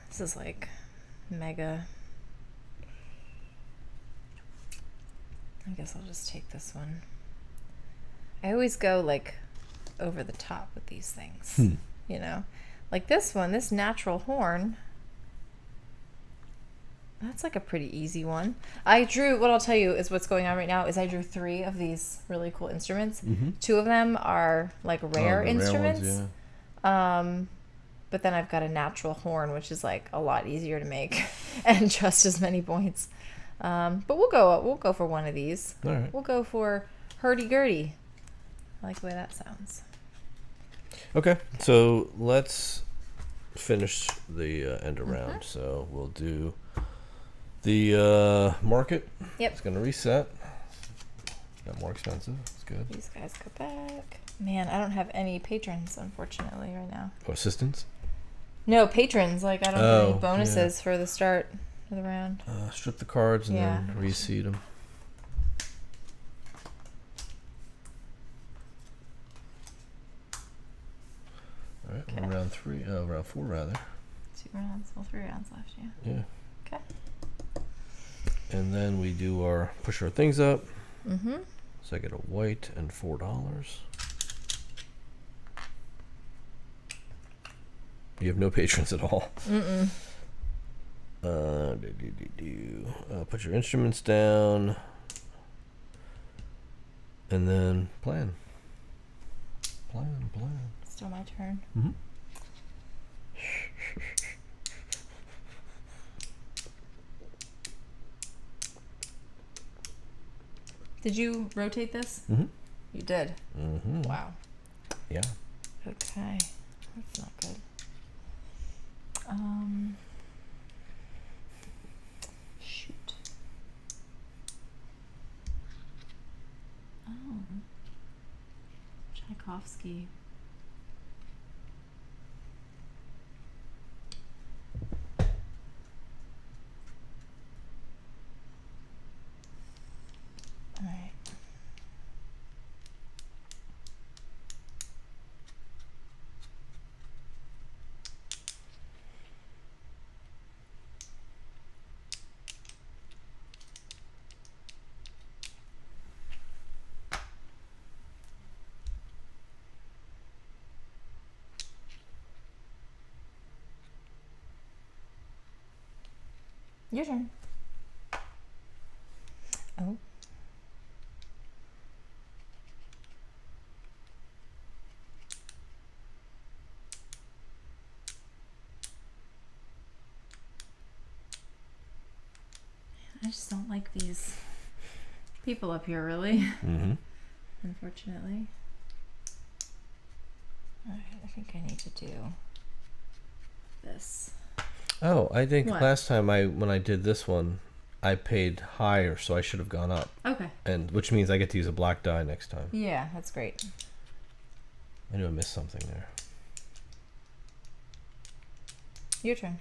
B: This is like mega. I guess I'll just take this one. I always go like over the top with these things. You know? Like this one, this natural horn. That's like a pretty easy one. I drew, what I'll tell you is what's going on right now is I drew 3 of these really cool instruments. 2 of them are like rare instruments.
A: Rare ones, yeah.
B: But then I've got a natural horn, which is like a lot easier to make and just as many points. But we'll go for one of these.
A: All right.
B: We'll go for hurdy-gurdy. I like the way that sounds.
A: Okay, so let's finish the end around. So we'll do the market.
B: Yep.
A: It's going to reset. Got more expensive. It's good.
B: These guys go back. Man, I don't have any patrons, unfortunately, right now.
A: Oh, assistants?
B: No, patrons. Like, I don't have any bonuses for the start of the round.
A: Strip the cards and then reseed them. All right, we're round 3. Round 4, rather.
B: 2 rounds. Well, 3 rounds left, yeah.
A: Yeah.
B: Okay.
A: And then we do push our things up.
B: Mm-hmm.
A: So I get a white and $4. You have no patrons at all.
B: Mm-mm.
A: Put your instruments down. And then plan. Plan.
B: Still my turn.
A: Mm-hmm.
B: Did you rotate this?
A: Mm-hmm.
B: You did?
A: Mm-hmm.
B: Wow.
A: Yeah.
B: Okay. That's not good. Shoot. Oh. Tchaikovsky. All right. Your turn. Oh. I just don't like these people up here, really.
A: Mm-hmm.
B: Unfortunately. Alright, I think I need to do this.
A: Oh, I think
B: What?
A: last time when I did this one, I paid higher, so I should have gone up.
B: Okay.
A: And which means I get to use a black die next time.
B: Yeah, that's great.
A: I knew I missed something there.
B: Your turn.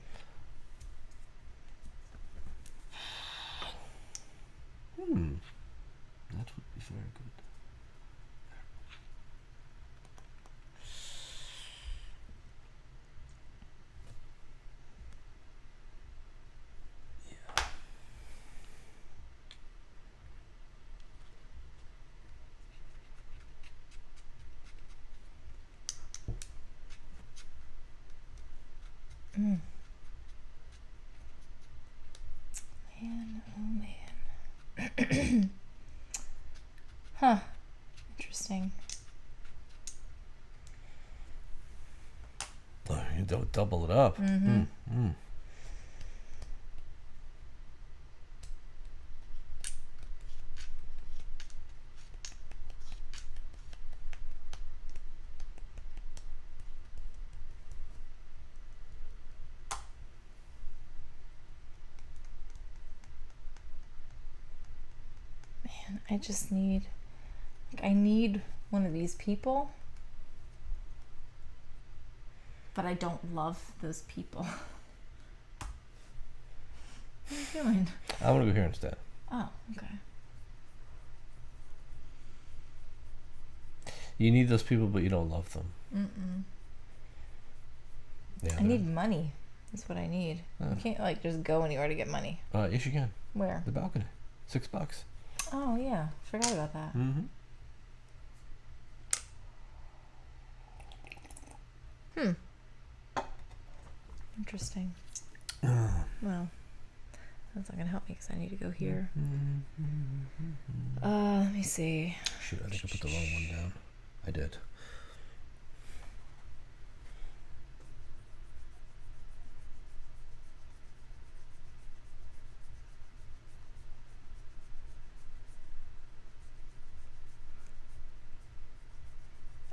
A: That would be very good.
B: Huh. Interesting.
A: Oh, you don't double it up.
B: Mm-hmm. Man, I just need... I need one of these people. But I don't love those people. What are you doing?
A: I want to go here instead.
B: Oh, okay.
A: You need those people, but you don't love them. Yeah,
B: I need money. That's what I need. You can't like just go anywhere to get money.
A: Yes, you can.
B: Where?
A: The balcony. $6.
B: Oh yeah, forgot about that. Interesting. Well, that's not gonna help me because I need to go here. Let me see.
A: Shoot, I think I put the wrong one down. I did.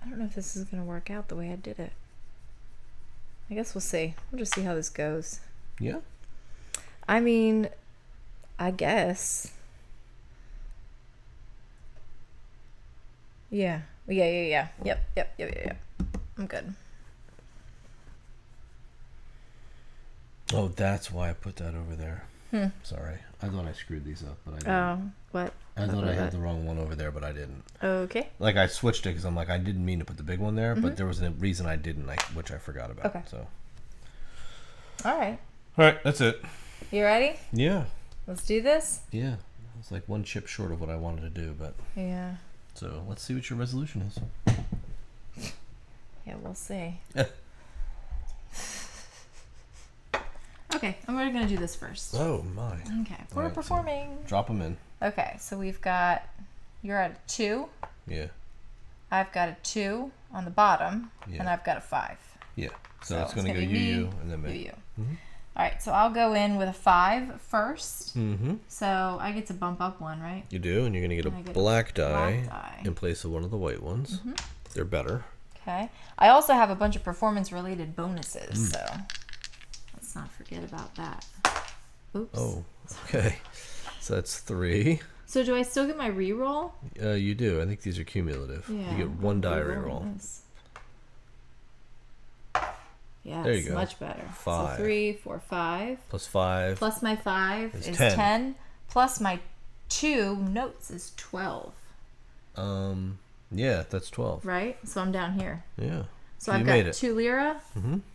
B: I don't know if this is gonna work out the way I did it. I guess we'll see. We'll just see how this goes.
A: Yeah?
B: I mean, I guess. Yeah. Yeah. Yep. I'm good.
A: Oh, that's why I put that over there. Sorry. I thought I screwed these up, but I didn't.
B: Oh, what?
A: I thought I had the wrong one over there, but I didn't.
B: Okay.
A: Like, I switched it because I'm like, I didn't mean to put the big one there, but there was a reason I didn't, which I forgot about.
B: Okay.
A: So.
B: All right.
A: All right, that's it.
B: You ready?
A: Yeah.
B: Let's do this?
A: Yeah. It's like one chip short of what I wanted to do, but...
B: Yeah.
A: So, let's see what your resolution is.
B: Yeah, we'll see. Okay, and we're going to do this first.
A: Oh, my.
B: Okay, we're performing.
A: So drop them in.
B: Okay, so we've got... You're at a 2.
A: Yeah.
B: I've got a 2 on the bottom,
A: Yeah.
B: and I've got a 5.
A: Yeah. So it's going to go you, and then me.
B: You. All right, so I'll go in with a 5 first.
A: Mm-hmm.
B: So I get to bump up 1, right?
A: You do, and you're going to get a black die in place of one of the white ones. They're better.
B: Okay. I also have a bunch of performance-related bonuses, so let's not forget about that. Oops.
A: Oh, okay. So that's 3.
B: So do I still get my reroll?
A: You do. I think these are cumulative.
B: Yeah.
A: You get 1 die reroll.
B: Yeah,
A: there you
B: it's
A: go.
B: Much better.
A: 5.
B: So 3, 4, 5.
A: Plus 5.
B: Plus my 5 is
A: 10.
B: 10. Plus my 2 notes is 12.
A: Yeah, that's 12.
B: Right? So I'm down here.
A: Yeah.
B: So I've got 2 lira,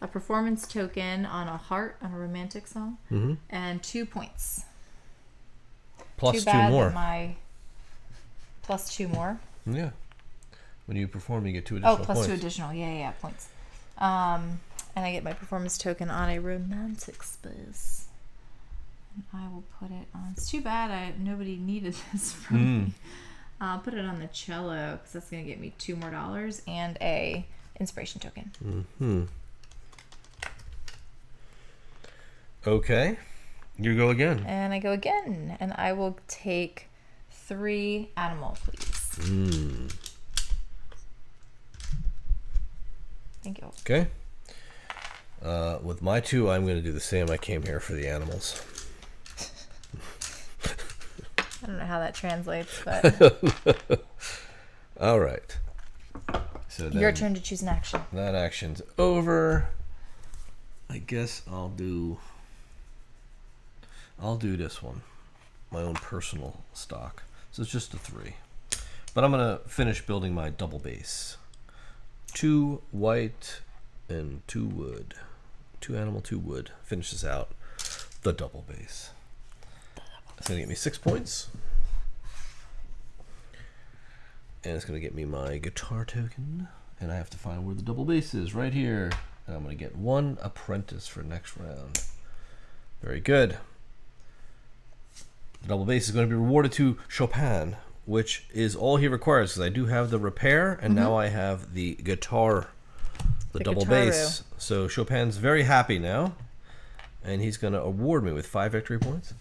B: a performance token on a heart on a romantic song, and 2 points.
A: Plus
B: Too
A: 2
B: bad
A: more.
B: that my plus 2 more.
A: Yeah. When you perform, you get 2 additional
B: Oh, plus
A: points.
B: 2 additional. Yeah, points. And I get my performance token on a romantic space. And I will put it on. It's too bad nobody needed this from me. I'll put it on the cello because that's going to get me $2 more and a inspiration token.
A: Okay. You go again.
B: And I go again. And I will take 3 animal, please. Thank you.
A: Okay. With my 2, I'm going to do the same. I came here for the animals.
B: I don't know how that translates, but...
A: All right. So then
B: your turn to choose an action.
A: That action's over. I guess I'll do this one. My own personal stock. So it's just a 3. But I'm going to finish building my double bass. 2 white and 2 wood. 2 animal, 2 wood. Finish this out. The double bass. It's going to get me 6 points. And it's going to get me my guitar token. And I have to find where the double bass is. Right here. And I'm going to get 1 apprentice for next round. Very good. The double bass is going to be rewarded to Chopin, which is all he requires, because I do have the repair, and now I have the guitar, the double bass. So Chopin's very happy now, and he's going to award me with 5 victory points.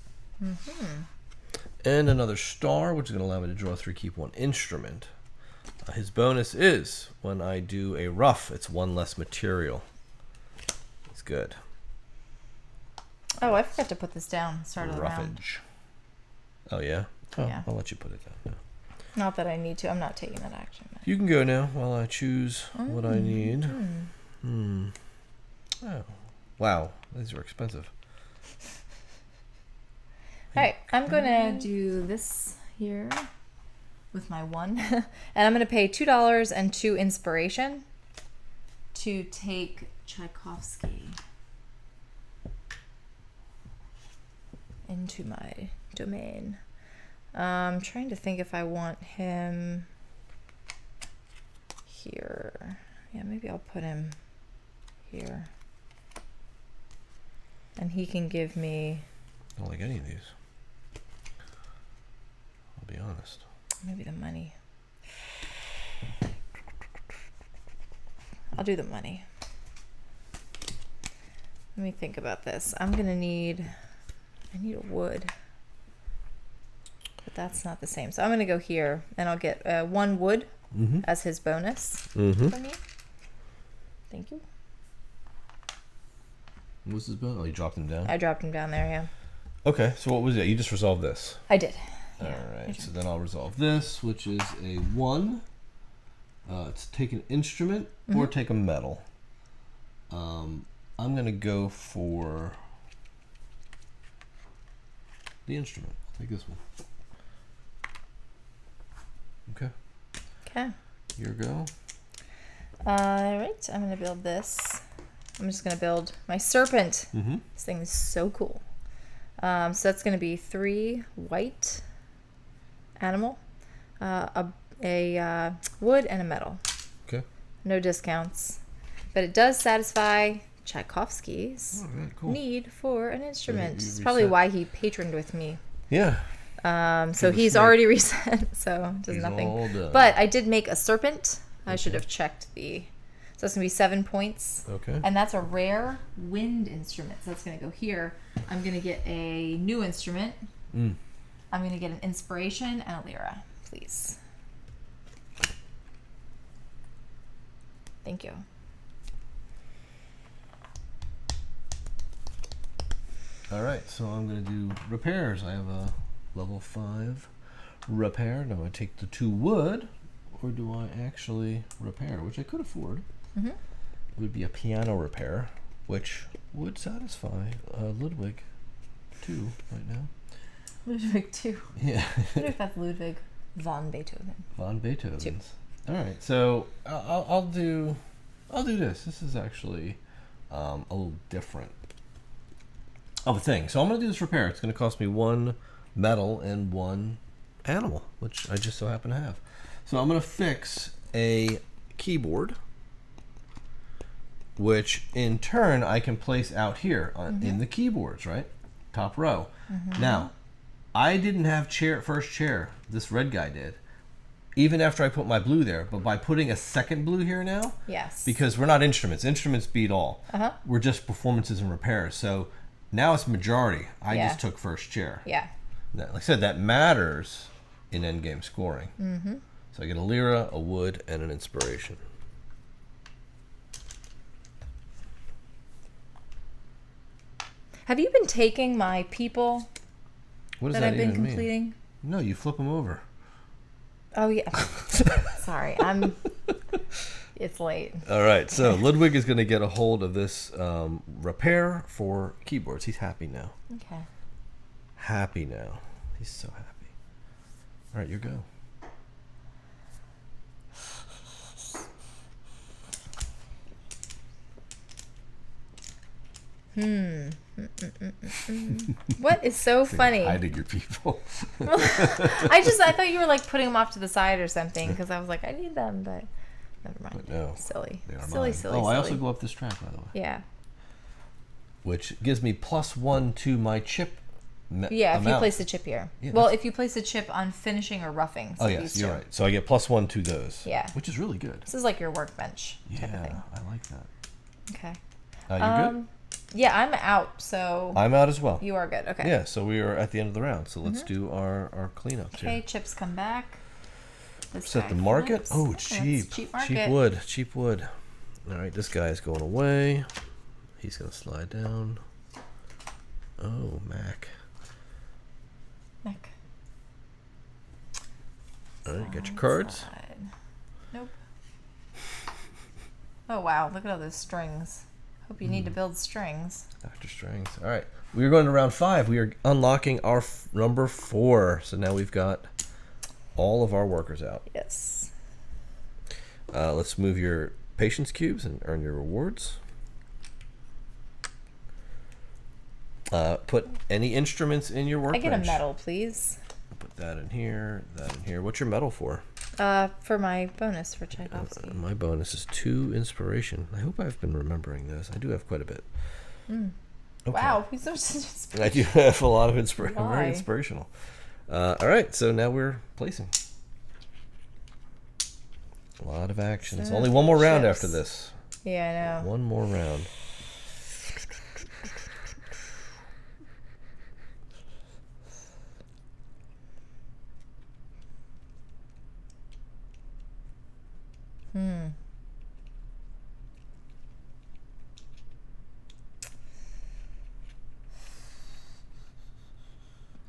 A: And another star, which is going to allow me to draw 3, keep 1 instrument. His bonus is, when I do a rough, it's 1 less material. It's good.
B: Oh, I forgot to put this down. Start of the round.
A: Roughage. Oh, yeah? Oh,
B: Yeah.
A: I'll let you put it down now.
B: Not that I need to. I'm not taking that action.
A: You can go now while I choose what I need. Oh, wow. These are expensive.
B: All right. I'm going to do this here with my 1. And I'm going to pay $2 and 2 inspiration to take Tchaikovsky into my domain. I'm trying to think if I want him here. Yeah, maybe I'll put him here. And he can give me...
A: I don't like any of these. I'll be honest.
B: Maybe the money. I'll do the money. Let me think about this. I'm going to need... I need a wood. But that's not the same. So I'm going to go here, and I'll get 1 wood as his bonus for me. Thank you.
A: What was his bonus? Oh, you dropped him down?
B: I dropped him down there, yeah.
A: Okay, so what was it? You just resolved this.
B: I did.
A: All right, so then I'll resolve this, which is a 1. It's take an instrument or take a metal. I'm going to go for the instrument. I'll take this one. Okay.
B: Okay.
A: Your go.
B: All right, I'm going to build this. I'm just going to build my serpent. This thing is so cool. So that's going to be 3 white animal, a wood, and a metal.
A: Okay.
B: No discounts. But it does satisfy Tchaikovsky's need for an instrument. It's probably why he patroned with me.
A: Yeah.
B: So he's already reset, so it does nothing. But I did make a serpent. I should have checked the... So that's going to be 7 points.
A: Okay.
B: And that's a rare wind instrument. So that's going to go here. I'm going to get a new instrument. I'm going to get an inspiration and a lira, please. Thank you.
A: All right, so I'm going to do repairs. I have a level 5 repair. Now I take the 2 wood, or do I actually repair, which I could afford. It would be a piano repair, which would satisfy Ludwig 2 right now.
B: Ludwig 2.
A: Yeah.
B: I wonder if that's Ludwig von Beethoven.
A: Von Beethoven. 2. All right, so I'll do this. This is actually a little different of a thing. So I'm going to do this repair. It's going to cost me 1 metal and 1 animal, which I just so happen to have. So I'm going to fix a keyboard, which in turn I can place out here in the keyboards, right? Top row. Now, I didn't have first chair. This red guy did. Even after I put my blue there, but by putting a second blue here now,
B: yes, like
A: we're not instruments. Instruments beat all. We're just performances and repairs. So now it's majority. I just took first chair.
B: Yeah.
A: Like I said, that matters in endgame scoring. So I get a lira, a wood, and an inspiration.
B: Have you been taking my people
A: What does
B: that I've been
A: even
B: completing?
A: Mean? No, you flip them over.
B: Oh, yeah. Sorry, it's late.
A: All right, so Ludwig is going to get a hold of this repair for keyboards. He's happy now.
B: Okay.
A: Happy now. He's so happy. All right, your go.
B: What is so funny?
A: Hiding your people.
B: I thought you were like putting them off to the side or something, because I was like, I need them, but never mind.
A: But no,
B: silly.
A: They are
B: silly,
A: mine.
B: silly.
A: Oh, I also go up this track, by the way.
B: Yeah.
A: Which gives me +1 to my chip
B: Yeah, if you
A: amount.
B: place the chip here.
A: Yeah,
B: well, if you place a chip on finishing or roughing. So
A: oh, yes, you're right. So I get +1 to those.
B: Yeah.
A: Which is really good.
B: This is like your workbench type of thing.
A: Yeah, I like that.
B: Okay.
A: You good?
B: Yeah, I'm out, so...
A: I'm out as well.
B: You are good, okay.
A: Yeah, so we are at the end of the round. So let's do our cleanups here.
B: Okay, chips come back.
A: Set the market.
B: flips.
A: Oh, cheap.
B: Cheap market.
A: Cheap wood. All right, this guy's going away. He's going to slide down. Oh, Mac. All right, got your cards.
B: Slide. Nope. Oh, wow. Look at all those strings. Hope you need to build strings.
A: Dr. Strings. All right. We are going to round 5. We are unlocking our number 4. So now we've got all of our workers out.
B: Yes.
A: Let's move your patience cubes and earn your rewards. Put any instruments in your workbench.
B: I get a medal, please.
A: Put that in here, that in here. What's your medal for?
B: For my bonus for Tchaikovsky.
A: My bonus is 2 inspiration. I hope I've been remembering this. I do have quite a bit. Okay.
B: Wow, he's so inspirational.
A: I do have a lot of inspiration.
B: Why?
A: Very inspirational. All right, so now we're placing. A lot of actions.
B: So
A: Only one more round
B: chips.
A: after this.
B: Yeah, I know.
A: One more round.
B: I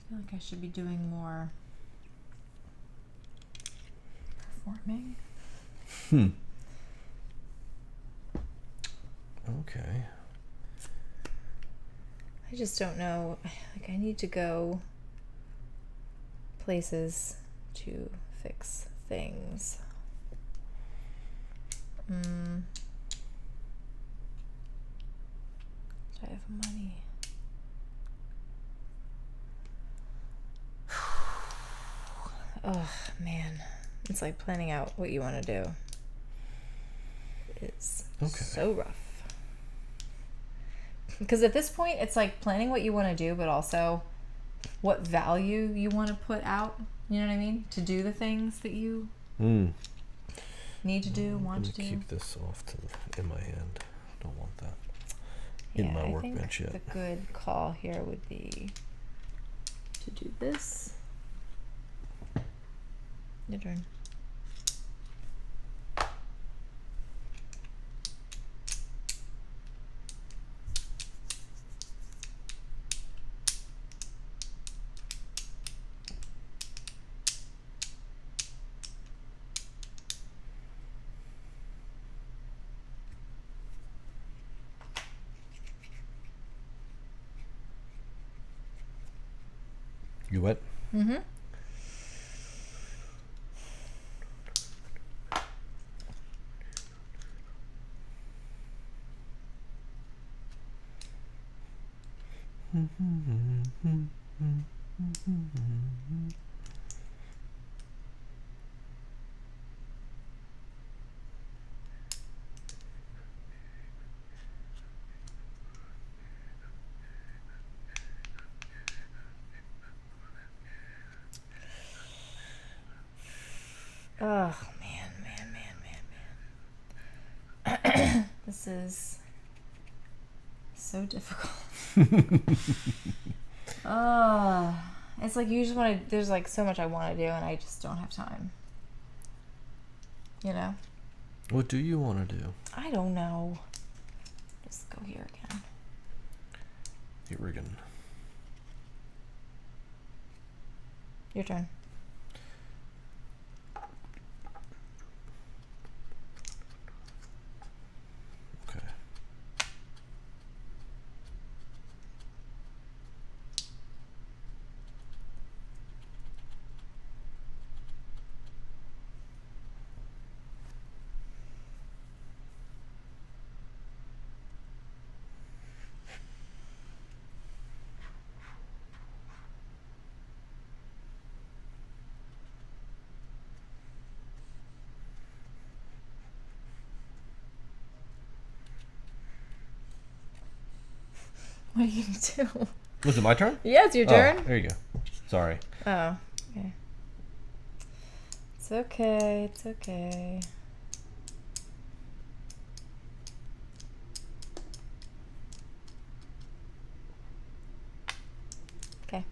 B: feel like I should be doing more performing.
A: Okay.
B: I just don't know. Like, I need to go places to fix things. Do I have money? Oh, man. It's like planning out what you want to do. It's so rough. Because at this point, it's like planning what you want to do, but also what value you want to put out. You know what I mean? To do the things that you need to do, want to do.
A: Keep this off in my hand. Don't want that in my workbench yet.
B: The good call here would be to do this. Your turn.
A: You what?
B: Mm-hmm. Oh, man. This is so difficult. It's like you just want to, there's like so much I want to do and I just don't have time. You know?
A: What do you want to do?
B: I don't know. Just go here again.
A: Here again.
B: Your turn.
A: Okay.
B: What are you going to do?
A: Was it my turn?
B: Yeah, it's your turn.
A: Oh, there you go. Sorry.
B: Oh, okay. It's okay. It's okay. Okay.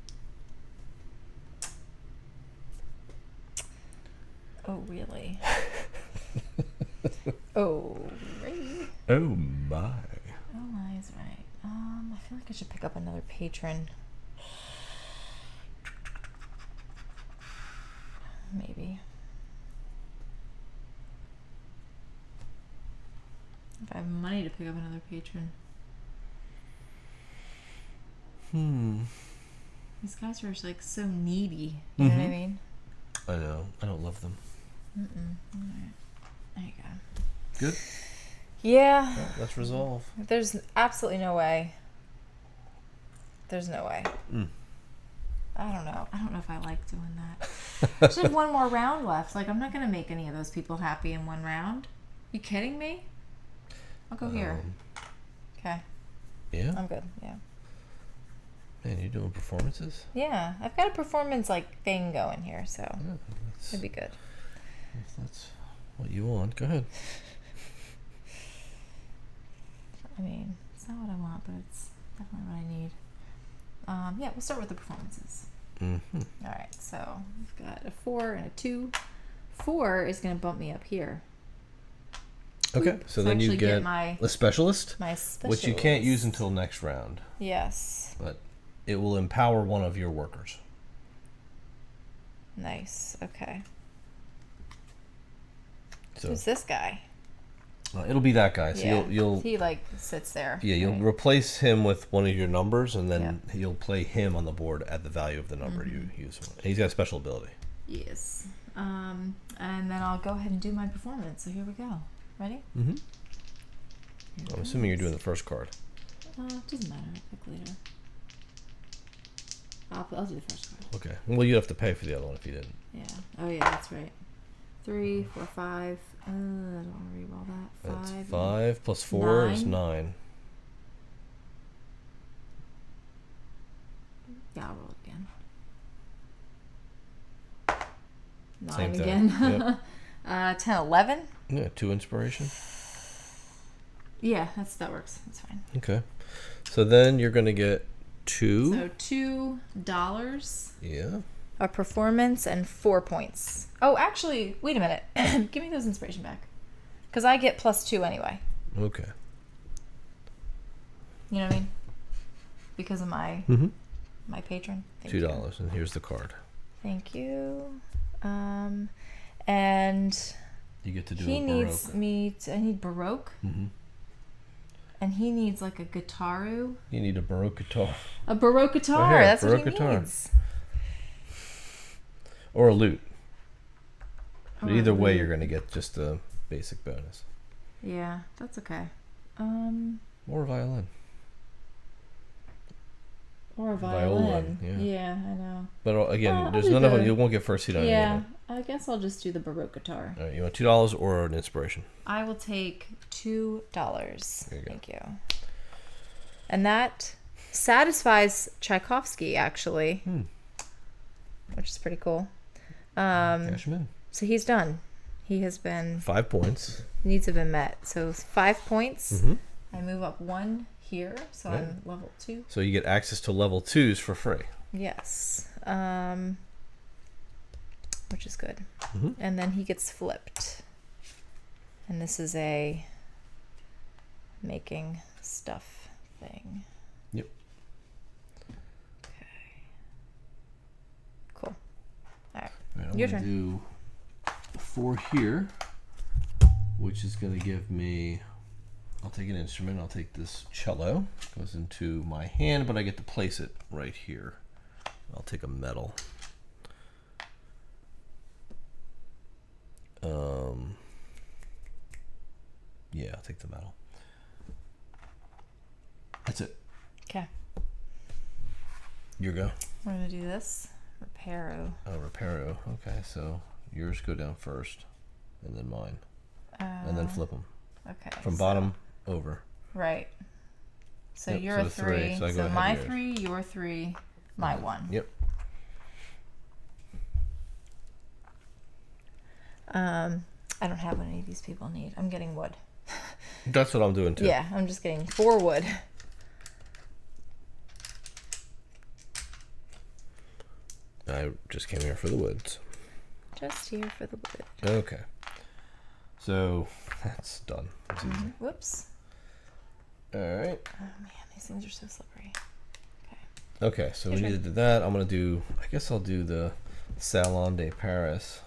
B: Oh, really? Oh, really?
A: Oh, my.
B: Oh, my is right. I feel like I should pick up another patron. Maybe. If I have money to pick up another patron. These guys are like so needy. You know what I mean?
A: I know. I don't love them.
B: All right. There you go.
A: Good?
B: Yeah.
A: Well, let's resolve.
B: There's absolutely no way. There's no way. I don't know. I don't know if I like doing that. I just have one more round left. Like, I'm not going to make any of those people happy in one round. You kidding me? I'll go here. Okay.
A: Yeah?
B: I'm good. Yeah.
A: Man, you doing performances?
B: Yeah. I've got a performance, like, thing going here, so
A: Yeah,
B: it'd be good.
A: if that's what you want, go ahead.
B: I mean, it's not what I want, but it's definitely what I need. Yeah, we'll start with the performances. All right, so we've got a 4 and a 2. 4 is going to bump me up here.
A: Okay, so then you get the specialist,
B: my specialist,
A: which you can't use until next round.
B: Yes.
A: But it will empower one of your workers.
B: Nice. Okay.
A: So
B: who's this guy?
A: it'll be that guy. So
B: Yeah.
A: you'll
B: he like sits there.
A: Yeah, you'll
B: right?
A: replace him with one of your numbers, and then you'll play him on the board at the value of the number you use. And he's got a special ability.
B: Yes. And then I'll go ahead and do my performance. So here we go. Ready?
A: I'm assuming you're doing the first card.
B: Doesn't matter. I'll pick later. I'll do the first card.
A: Okay. Well, you'd have to pay for the other one if you didn't.
B: Yeah. Oh yeah, that's right. 3, 4, 5. I don't want to re-roll that. 5.
A: That's 5 plus 4 is 9.
B: Yeah, I'll roll it again. 9
A: Same thing.
B: again.
A: Yep.
B: 10, 11.
A: Yeah, 2 inspiration.
B: Yeah, that works. That's fine.
A: Okay. So then you're going to get 2.
B: So $2.
A: Yeah.
B: A performance and 4 points. Oh, actually, wait a minute. Give me those inspiration back. Because I get +2 anyway.
A: Okay.
B: You know what I mean? Because of my my patron. Thank
A: $2,
B: you.
A: and here's the card.
B: Thank you. And
A: You get to do
B: he
A: a
B: needs
A: Baroque.
B: me to, I need Baroque.
A: Mm-hmm.
B: And he needs like a guitaru.
A: You need a Baroque guitar.
B: A Baroque guitar.
A: Right here,
B: That's
A: Baroque
B: what he
A: guitar.
B: needs.
A: Or a lute. But
B: Or a
A: either way,
B: lute.
A: you're going to get just a basic bonus.
B: Yeah, that's okay.
A: Or a violin.
B: Or a
A: Viola,
B: violin.
A: yeah.
B: Yeah, I know.
A: But again,
B: I'll
A: there's
B: do
A: none of them.
B: the-
A: You won't get first seat on any of
B: Yeah,
A: them.
B: I guess I'll just do the Baroque guitar.
A: All right, you want $2 or an inspiration?
B: I will take $2.
A: There you go.
B: Thank you. And that satisfies Tchaikovsky, actually, which is pretty cool.
A: Cash him in.
B: So he's done. He has been
A: 5 points.
B: needs have been met. So 5 points.
A: Mm-hmm.
B: I move up 1 here, so
A: Yeah.
B: I'm level 2.
A: So you get access to level 2s for free.
B: Yes. Which is good.
A: Mhm.
B: And then he gets flipped. And this is a making stuff thing.
A: Yep.
B: Okay. Cool. All right.
A: All right, I'm
B: Your
A: going to
B: turn.
A: do 4 here, which is going to give me... I'll take an instrument. I'll take this cello. Goes into my hand, but I get to place it right here. I'll take a metal. Yeah, I'll take the metal. That's it.
B: Okay.
A: Your go.
B: We're going to do this. Reparo.
A: Oh, reparo. Okay, so yours go down first, and then mine, and then flip them
B: Okay.
A: from
B: so-
A: bottom over.
B: Right. So you're a 3. So my 3, your 3, my 1.
A: Yep.
B: I don't have what any of these people need. I'm getting wood.
A: That's what I'm doing too.
B: Yeah, I'm just getting 4 wood.
A: I just came here for the woods.
B: Just here for the wood.
A: Okay. So that's done. That's easy.
B: Whoops.
A: All right.
B: Oh man, these things are so slippery.
A: Okay, so we need to do that. I'm gonna do. I guess I'll do the Salon de Paris.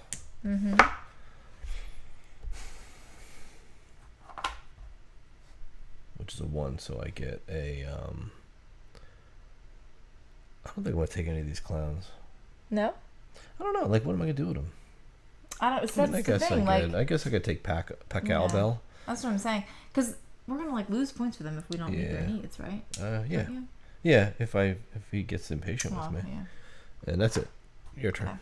A: Which is a 1, so I get a. I don't think I'm gonna take any of these clowns.
B: No.
A: I don't know. Like, what am I gonna do with them?
B: I don't. That's the thing.
A: I guess I could take Pacalbel.
B: Yeah, that's what I'm saying. Because we're gonna like lose points for them if we don't meet their needs, right?
A: Yeah. Yeah. If he gets impatient with me. Yeah. And that's it. Your turn.
B: Okay.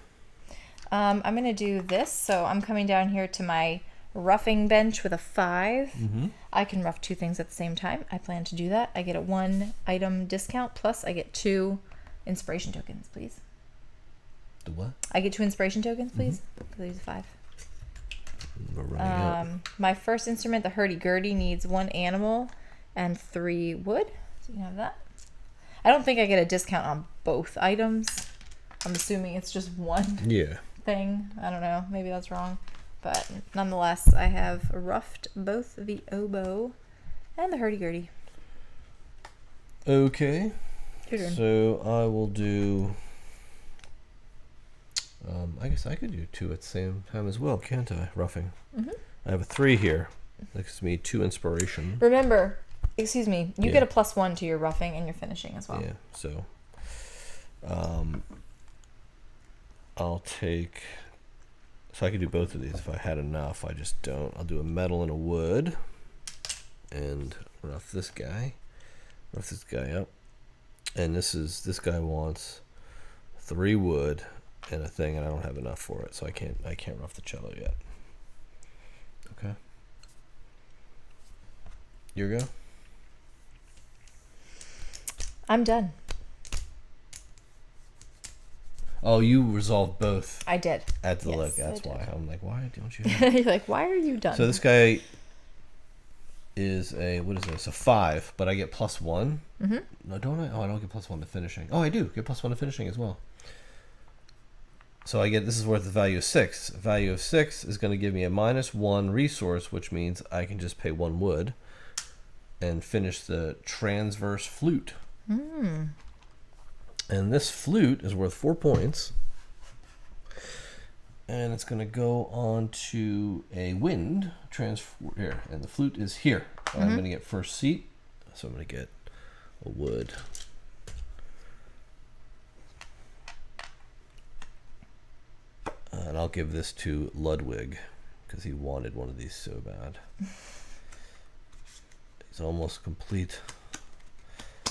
B: I'm gonna do this. So I'm coming down here to my roughing bench with a 5. I can rough 2 things at the same time. I plan to do that. I get a 1 item discount plus I get 2 inspiration tokens, please.
A: The what?
B: I get 2 inspiration tokens, please. Please 5.
A: We're running out.
B: My first instrument, the hurdy-gurdy, needs 1 animal and 3 wood. So you can have that. I don't think I get a discount on both items. I'm assuming it's just 1 thing. I don't know. Maybe that's wrong. But nonetheless, I have roughed both the oboe and the hurdy-gurdy.
A: Okay.
B: Your turn.
A: So I will do. I guess I could do 2 at the same time as well, can't I? Roughing. I have a 3 here. That gives me 2 inspiration.
B: Remember, excuse me, you get a +1 to your roughing and your finishing as well.
A: Yeah. So, I'll take. So I could do both of these if I had enough. I just don't. I'll do a metal and a wood, and rough this guy. Rough this guy up. And this guy wants 3 wood and a thing, and I don't have enough for it, so I can't rough the cello yet. Okay. Your go.
B: I'm done.
A: Oh, you resolved both.
B: I did.
A: At the look. That's why. I'm like, why don't you?
B: You're like, why are you done?
A: So this guy is what is this? A 5, but I get +1. No, don't I? Oh, I don't get +1 to finishing. Oh, I do get +1 to finishing as well. So I get, this is worth the value of 6. Value of 6 is going to give me a -1 resource, which means I can just pay 1 wood and finish the transverse flute. And this flute is worth 4 points. And it's going to go on to a wind transfer here. And the flute is here. I'm going to get first seat. So I'm going to get a wood. And I'll give this to Ludwig because he wanted one of these so bad. He's almost complete.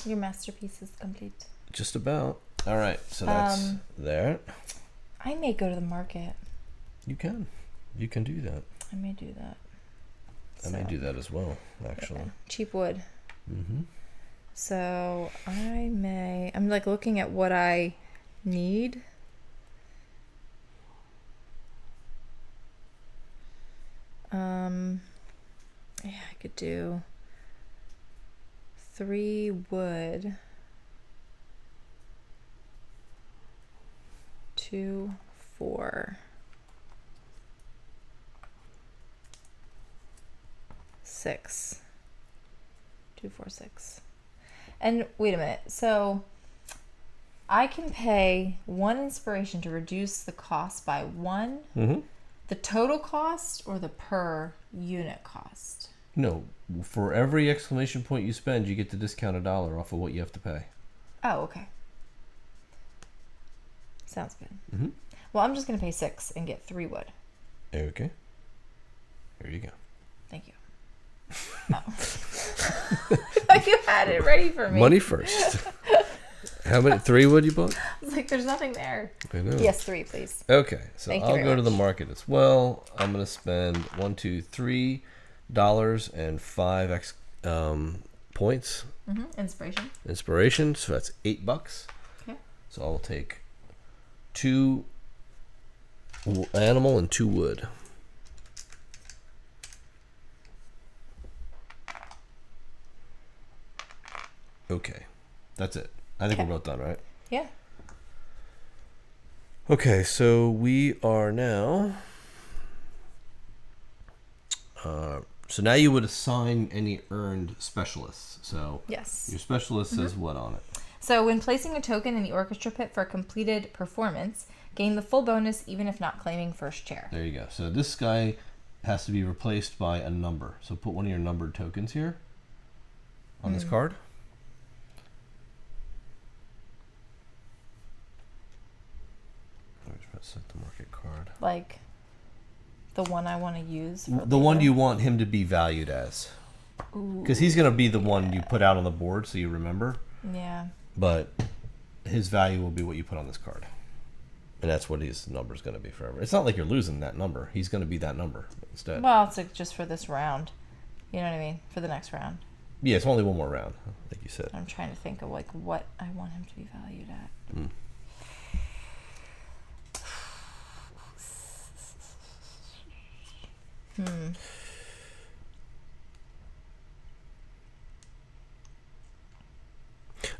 B: Your masterpiece is complete.
A: Just about. All right, so that's there.
B: I may go to the market.
A: You can do that.
B: I may do that.
A: I may do that as well, actually.
B: Yeah. Cheap wood. So I'm like looking at what I need. Yeah, I could do 3 wood, 2, 4, 6, 2, 4, 6. And wait a minute. So I can pay 1 inspiration to reduce the cost by 1. The total cost or the per unit cost?
A: No, for every exclamation point you spend, you get to discount $1 off of what you have to pay.
B: Oh, okay. Sounds good. Well, I'm just going to pay 6 and get 3 wood.
A: Okay. There you go.
B: Thank you. Oh. You had it ready for me.
A: Money first. How many? 3 wood you bought?
B: I was like, there's nothing there.
A: I know.
B: Yes, 3, please.
A: Okay, so
B: Thank you
A: I'll
B: very
A: go to the
B: much.
A: market as well. I'm gonna spend $1, $2, $3 and 5 points.
B: Inspiration.
A: Inspiration. So that's $8.
B: Okay.
A: So I'll take 2 animal and 2 wood. Okay, that's it. I think we're both done, right?
B: Yeah.
A: Okay, so we are now. So now you would assign any earned specialists. So
B: yes,
A: your specialist says what on it?
B: So when placing a token in the orchestra pit for a completed performance, gain the full bonus even if not claiming first chair.
A: There you go. So this guy has to be replaced by a number. So put one of your numbered tokens here on this card. Set the market card.
B: Like the one I want to use.
A: The one you want him to be valued as. Because he's going to be the one you put out on the board so you remember.
B: Yeah.
A: But his value will be what you put on this card. And that's what his number is going to be forever. It's not like you're losing that number. He's going to be that number instead.
B: Well, it's like just for this round. You know what I mean? For the next round.
A: Yeah, it's only one more round, like you said.
B: I'm trying to think of like what I want him to be valued at.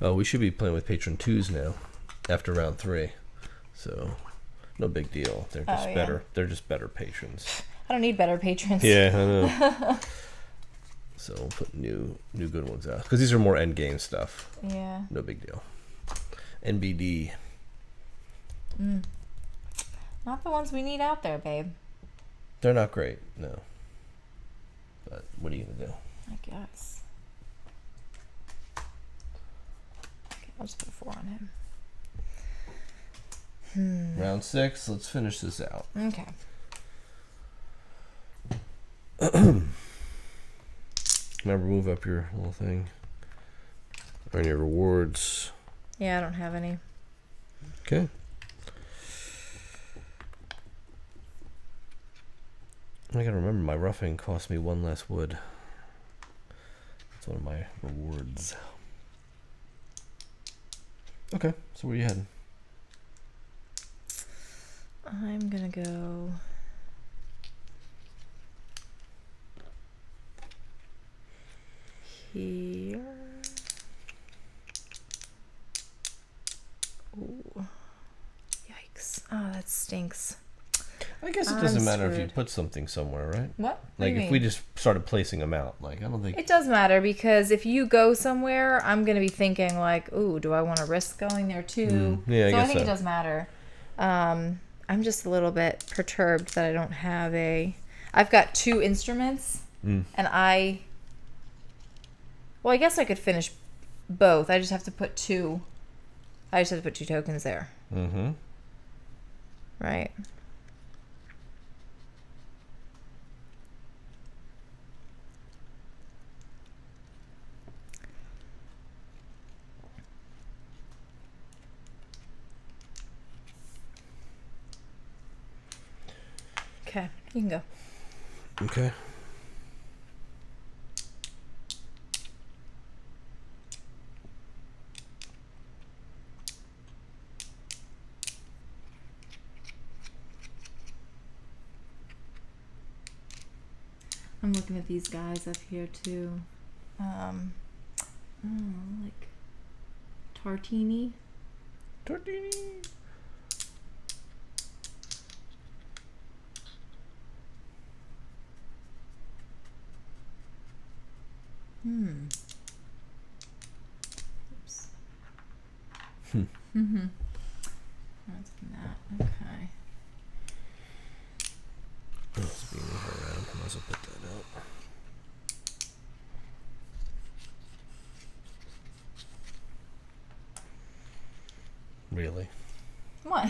A: Oh, we should be playing with Patron 2s now after round 3. So, no big deal. They're just better. They're just better patrons.
B: I don't need better patrons.
A: Yeah, I know. So we'll put new good ones out. Because these are more end game stuff.
B: Yeah.
A: No big deal. NBD.
B: Not the ones we need out there, babe.
A: They're not great, no. But what are you going to do?
B: I guess. Okay, I'll just put 4 on him.
A: Round 6, let's finish this out.
B: Okay.
A: Remember, move up your little thing. Earn your rewards.
B: Yeah, I don't have any.
A: Okay. I gotta remember my roughing cost me 1 less wood. That's one of my rewards. Okay, so where are you heading?
B: I'm gonna go here. Ooh. Yikes. Oh, that stinks.
A: I guess it doesn't matter if you put something somewhere, right?
B: What?
A: Like if we just started placing them out, like I don't think
B: it does matter, because if you go somewhere, I'm gonna be thinking like, ooh, do I want to risk going there too?
A: Yeah,
B: so I think it does matter. I'm just a little bit perturbed that I don't have I've got 2 instruments, and I guess I could finish both. I just have to put 2. I just have to put 2 tokens there.
A: Mm-hmm.
B: Right. Okay, you can go.
A: Okay.
B: I'm looking at these guys up here too. Like Tartini.
A: Tartini.
B: Oops. That's that. Okay.
A: Let's be moving around. I might as well put that out. Really?
B: What?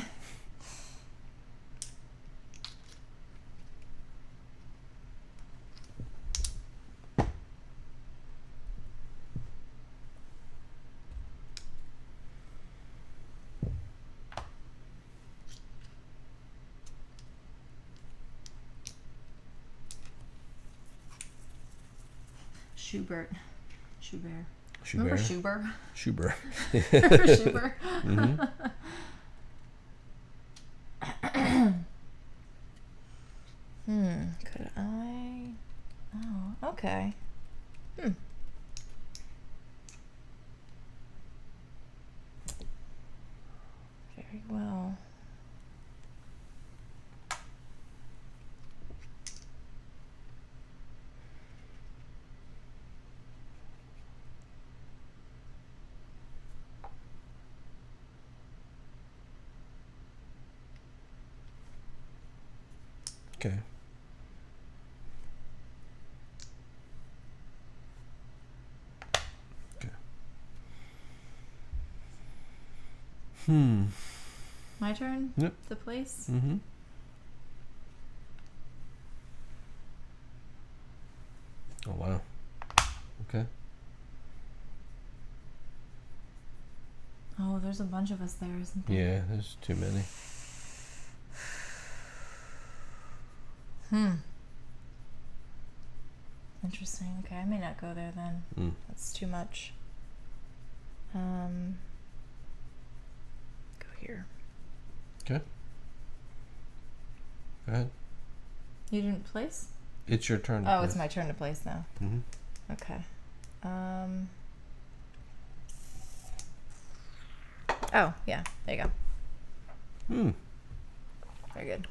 B: Schubert. Schubert.
A: Schubert.
B: Remember Schubert?
A: Schubert.
B: Remember Schubert?
A: Mm-hmm.
B: Could I? Oh, okay. Very well.
A: Okay. Okay.
B: My turn?
A: Yep.
B: To place?
A: Mm-hmm. Oh, wow. Okay.
B: Oh, there's a bunch of us there, isn't there?
A: Yeah, there's too many.
B: Interesting. Okay, I may not go there then. That's too much. Go here.
A: Okay. Go ahead.
B: You didn't place?
A: It's your turn.
B: Oh, it's my turn to place now.
A: Mm-hmm.
B: Okay. Oh, yeah. There you go. Very good.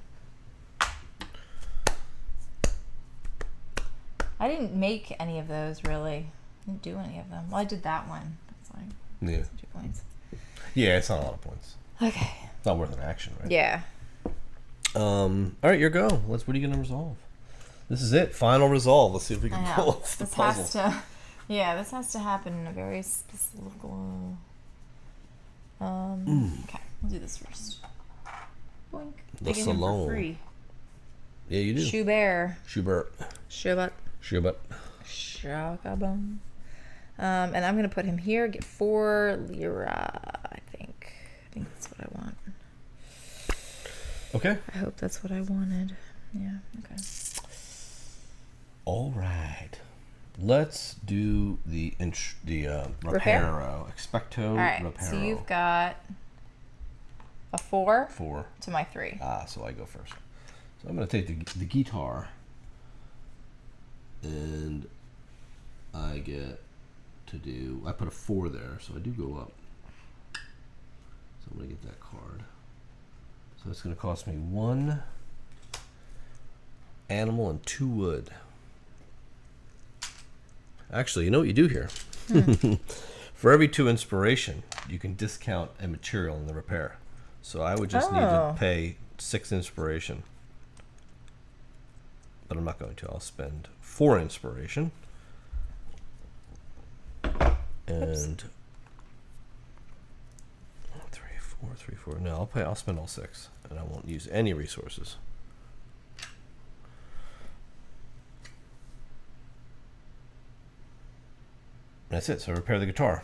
B: I didn't make any of those, really. I didn't do any of them. Well, I did that one. That's like 2 points.
A: Yeah, it's not a lot of points.
B: Okay.
A: It's not worth an action, right?
B: Yeah.
A: All right, your go. What are you gonna resolve? This is it. Final resolve. Let's see if we can pull off the puzzle.
B: This has to happen in a very specific. Okay, we'll do this first. Boink.
A: The
B: I get him
A: salon.
B: for free.
A: Yeah, you do.
B: Schubert.
A: Schubert.
B: Shakabum. And I'm gonna put him here. Get 4 lira. I think that's what I want.
A: Okay.
B: I hope that's what I wanted. Yeah. Okay.
A: All right. Let's do the reparo. Expecto
B: All right.
A: reparo.
B: So you've got a 4.
A: 4
B: to my 3.
A: So I go first. So I'm going to take the guitar, and I get to do. I put a 4 there, so I do go up. So I'm going to get that card. So it's going to cost me 1 animal and 2 wood. Actually, you know what you do here? For every 2 inspiration, you can discount a material in the repair. So I would just need to pay 6 inspiration. But I'm not going to. I'll spend 4 inspiration. And 3, 4. No, I'll spend all 6, and I won't use any resources. That's it. So I repair the guitar.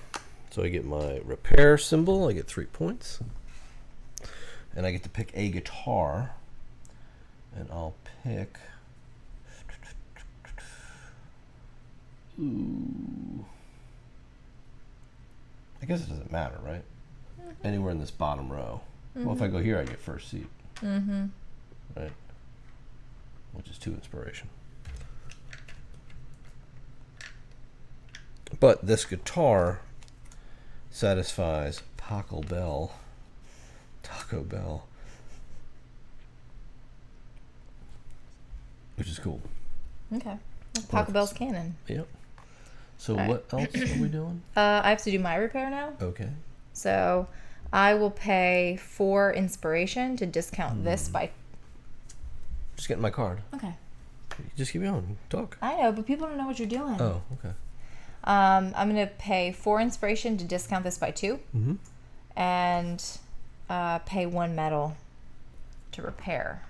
A: So I get my repair symbol. I get 3 points. And I get to pick a guitar. And I'll pick... Ooh. I guess it doesn't matter, right? Anywhere in this bottom row. Well, if I go here, I get first seat. Right? Which is 2 inspiration. But this guitar satisfies Taco Bell, which is cool.
B: Okay. Taco Bell's canon.
A: Yep. So what else are we doing?
B: I have to do my repair now.
A: Okay.
B: So I will pay 4 inspiration to discount this by...
A: Just getting my card.
B: Okay.
A: Just keep going. Talk.
B: I know, but people don't know what you're doing.
A: Oh, okay.
B: I'm going to pay 4 inspiration to discount this by 2. And pay 1 metal to repair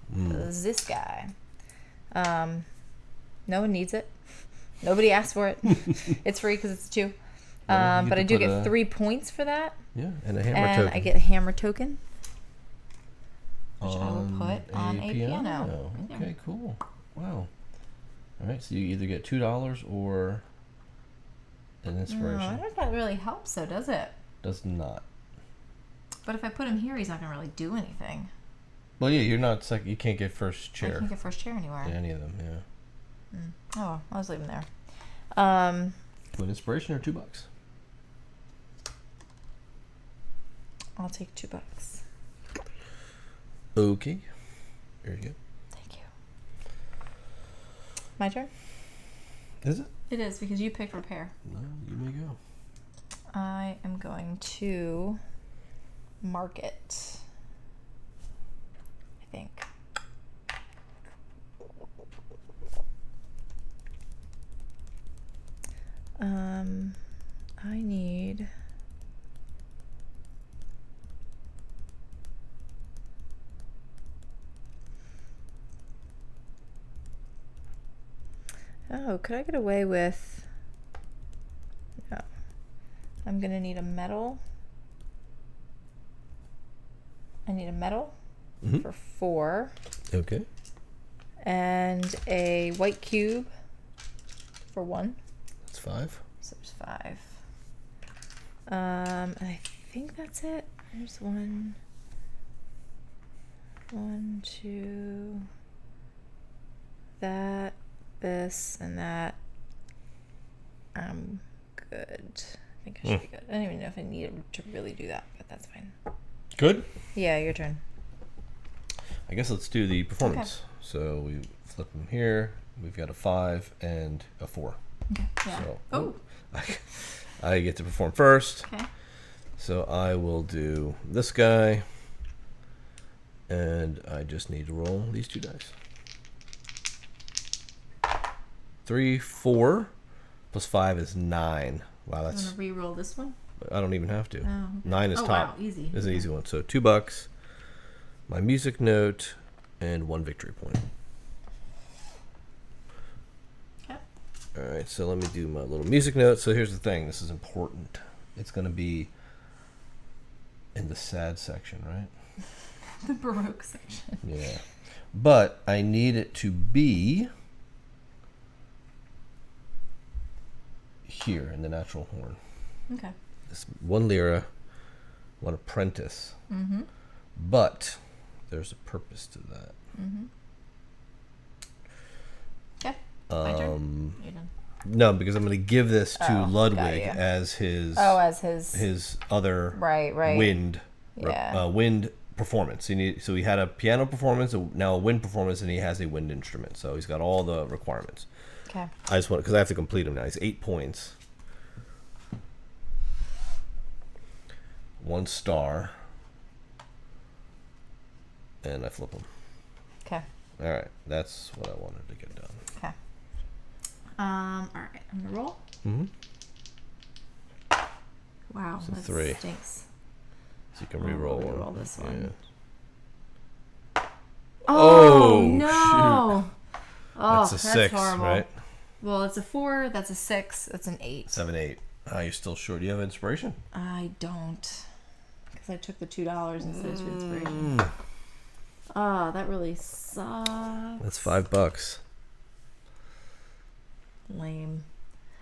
B: this guy. No one needs it. Nobody asked for it. It's free because it's 2. But I do get 3 points for that.
A: Yeah, and a hammer token.
B: And I get a hammer token, which I will put on a piano.
A: Okay, cool. Wow. All right, so you either get $2 or an inspiration.
B: I don't know if that really helps, though, does it?
A: Does not.
B: But if I put him here, he's not going to really do anything.
A: Well, yeah, you're not second. You can't get first chair.
B: I can't get first chair anywhere.
A: In any of them, yeah.
B: Oh, I'll just leave him there.
A: With inspiration or $2?
B: I'll take $2.
A: Okay. There you go.
B: Thank you. My turn?
A: Is it?
B: It is, because you picked repair.
A: No, you may go.
B: I am going to mark it. I think. I need... Oh, could I get away with... No. I'm going to need a metal. I need a metal for 4.
A: Okay.
B: And a white cube for 1.
A: That's 5.
B: So there's 5. And I think that's it. There's 1, 2, that, this, and that. I'm good. I think I should be good. I don't even know if I need to really do that, but that's fine.
A: Good?
B: Yeah, your turn.
A: I guess let's do the performance. Okay. So we flip them here. We've got a 5 and a 4.
B: Okay. Yeah.
A: So I get to perform first.
B: Okay.
A: So I will do this guy. And I just need to roll these 2 dice. 3, 4, plus 5 is 9. Wow, that's...
B: I'm going to re-roll this one?
A: I don't even have to.
B: Oh, okay.
A: 9 is top.
B: Wow, easy.
A: This is an easy one. So $2, my music note, and 1 victory point.
B: Okay.
A: All right, so let me do my little music note. So here's the thing. This is important. It's going to be in the sad section, right?
B: The Baroque section.
A: Yeah. But I need it to be here in the natural horn.
B: Okay.
A: It's 1 lira, 1 apprentice.
B: Mm-hmm.
A: But there's a purpose to that.
B: Mm-hmm. Okay. My turn? You're done.
A: No, because I'm going to give this to Ludwig as his his other wind wind performance. So he had a piano performance, now a wind performance, and he has a wind instrument. So he's got all the requirements.
B: Okay.
A: I just want, because I have to complete him now. He's 8 points. 1 star. And I flip him.
B: Okay.
A: All right. That's what I wanted to get done.
B: Okay. All right. I'm going to roll.
A: Mm-hmm.
B: Wow.
A: So
B: that
A: 3.
B: stinks.
A: So you can re-roll one.
B: Re-roll this one.
A: Yeah.
B: Oh, no.
A: Shoot.
B: Oh,
A: that's a 6,
B: horrible.
A: right?
B: Well, it's a 4. That's a 6. That's an 8.
A: 7, 8. You're still short. Do you have inspiration?
B: I don't. Because I took the $2 instead of inspiration. Oh, that really sucks.
A: That's $5.
B: Lame.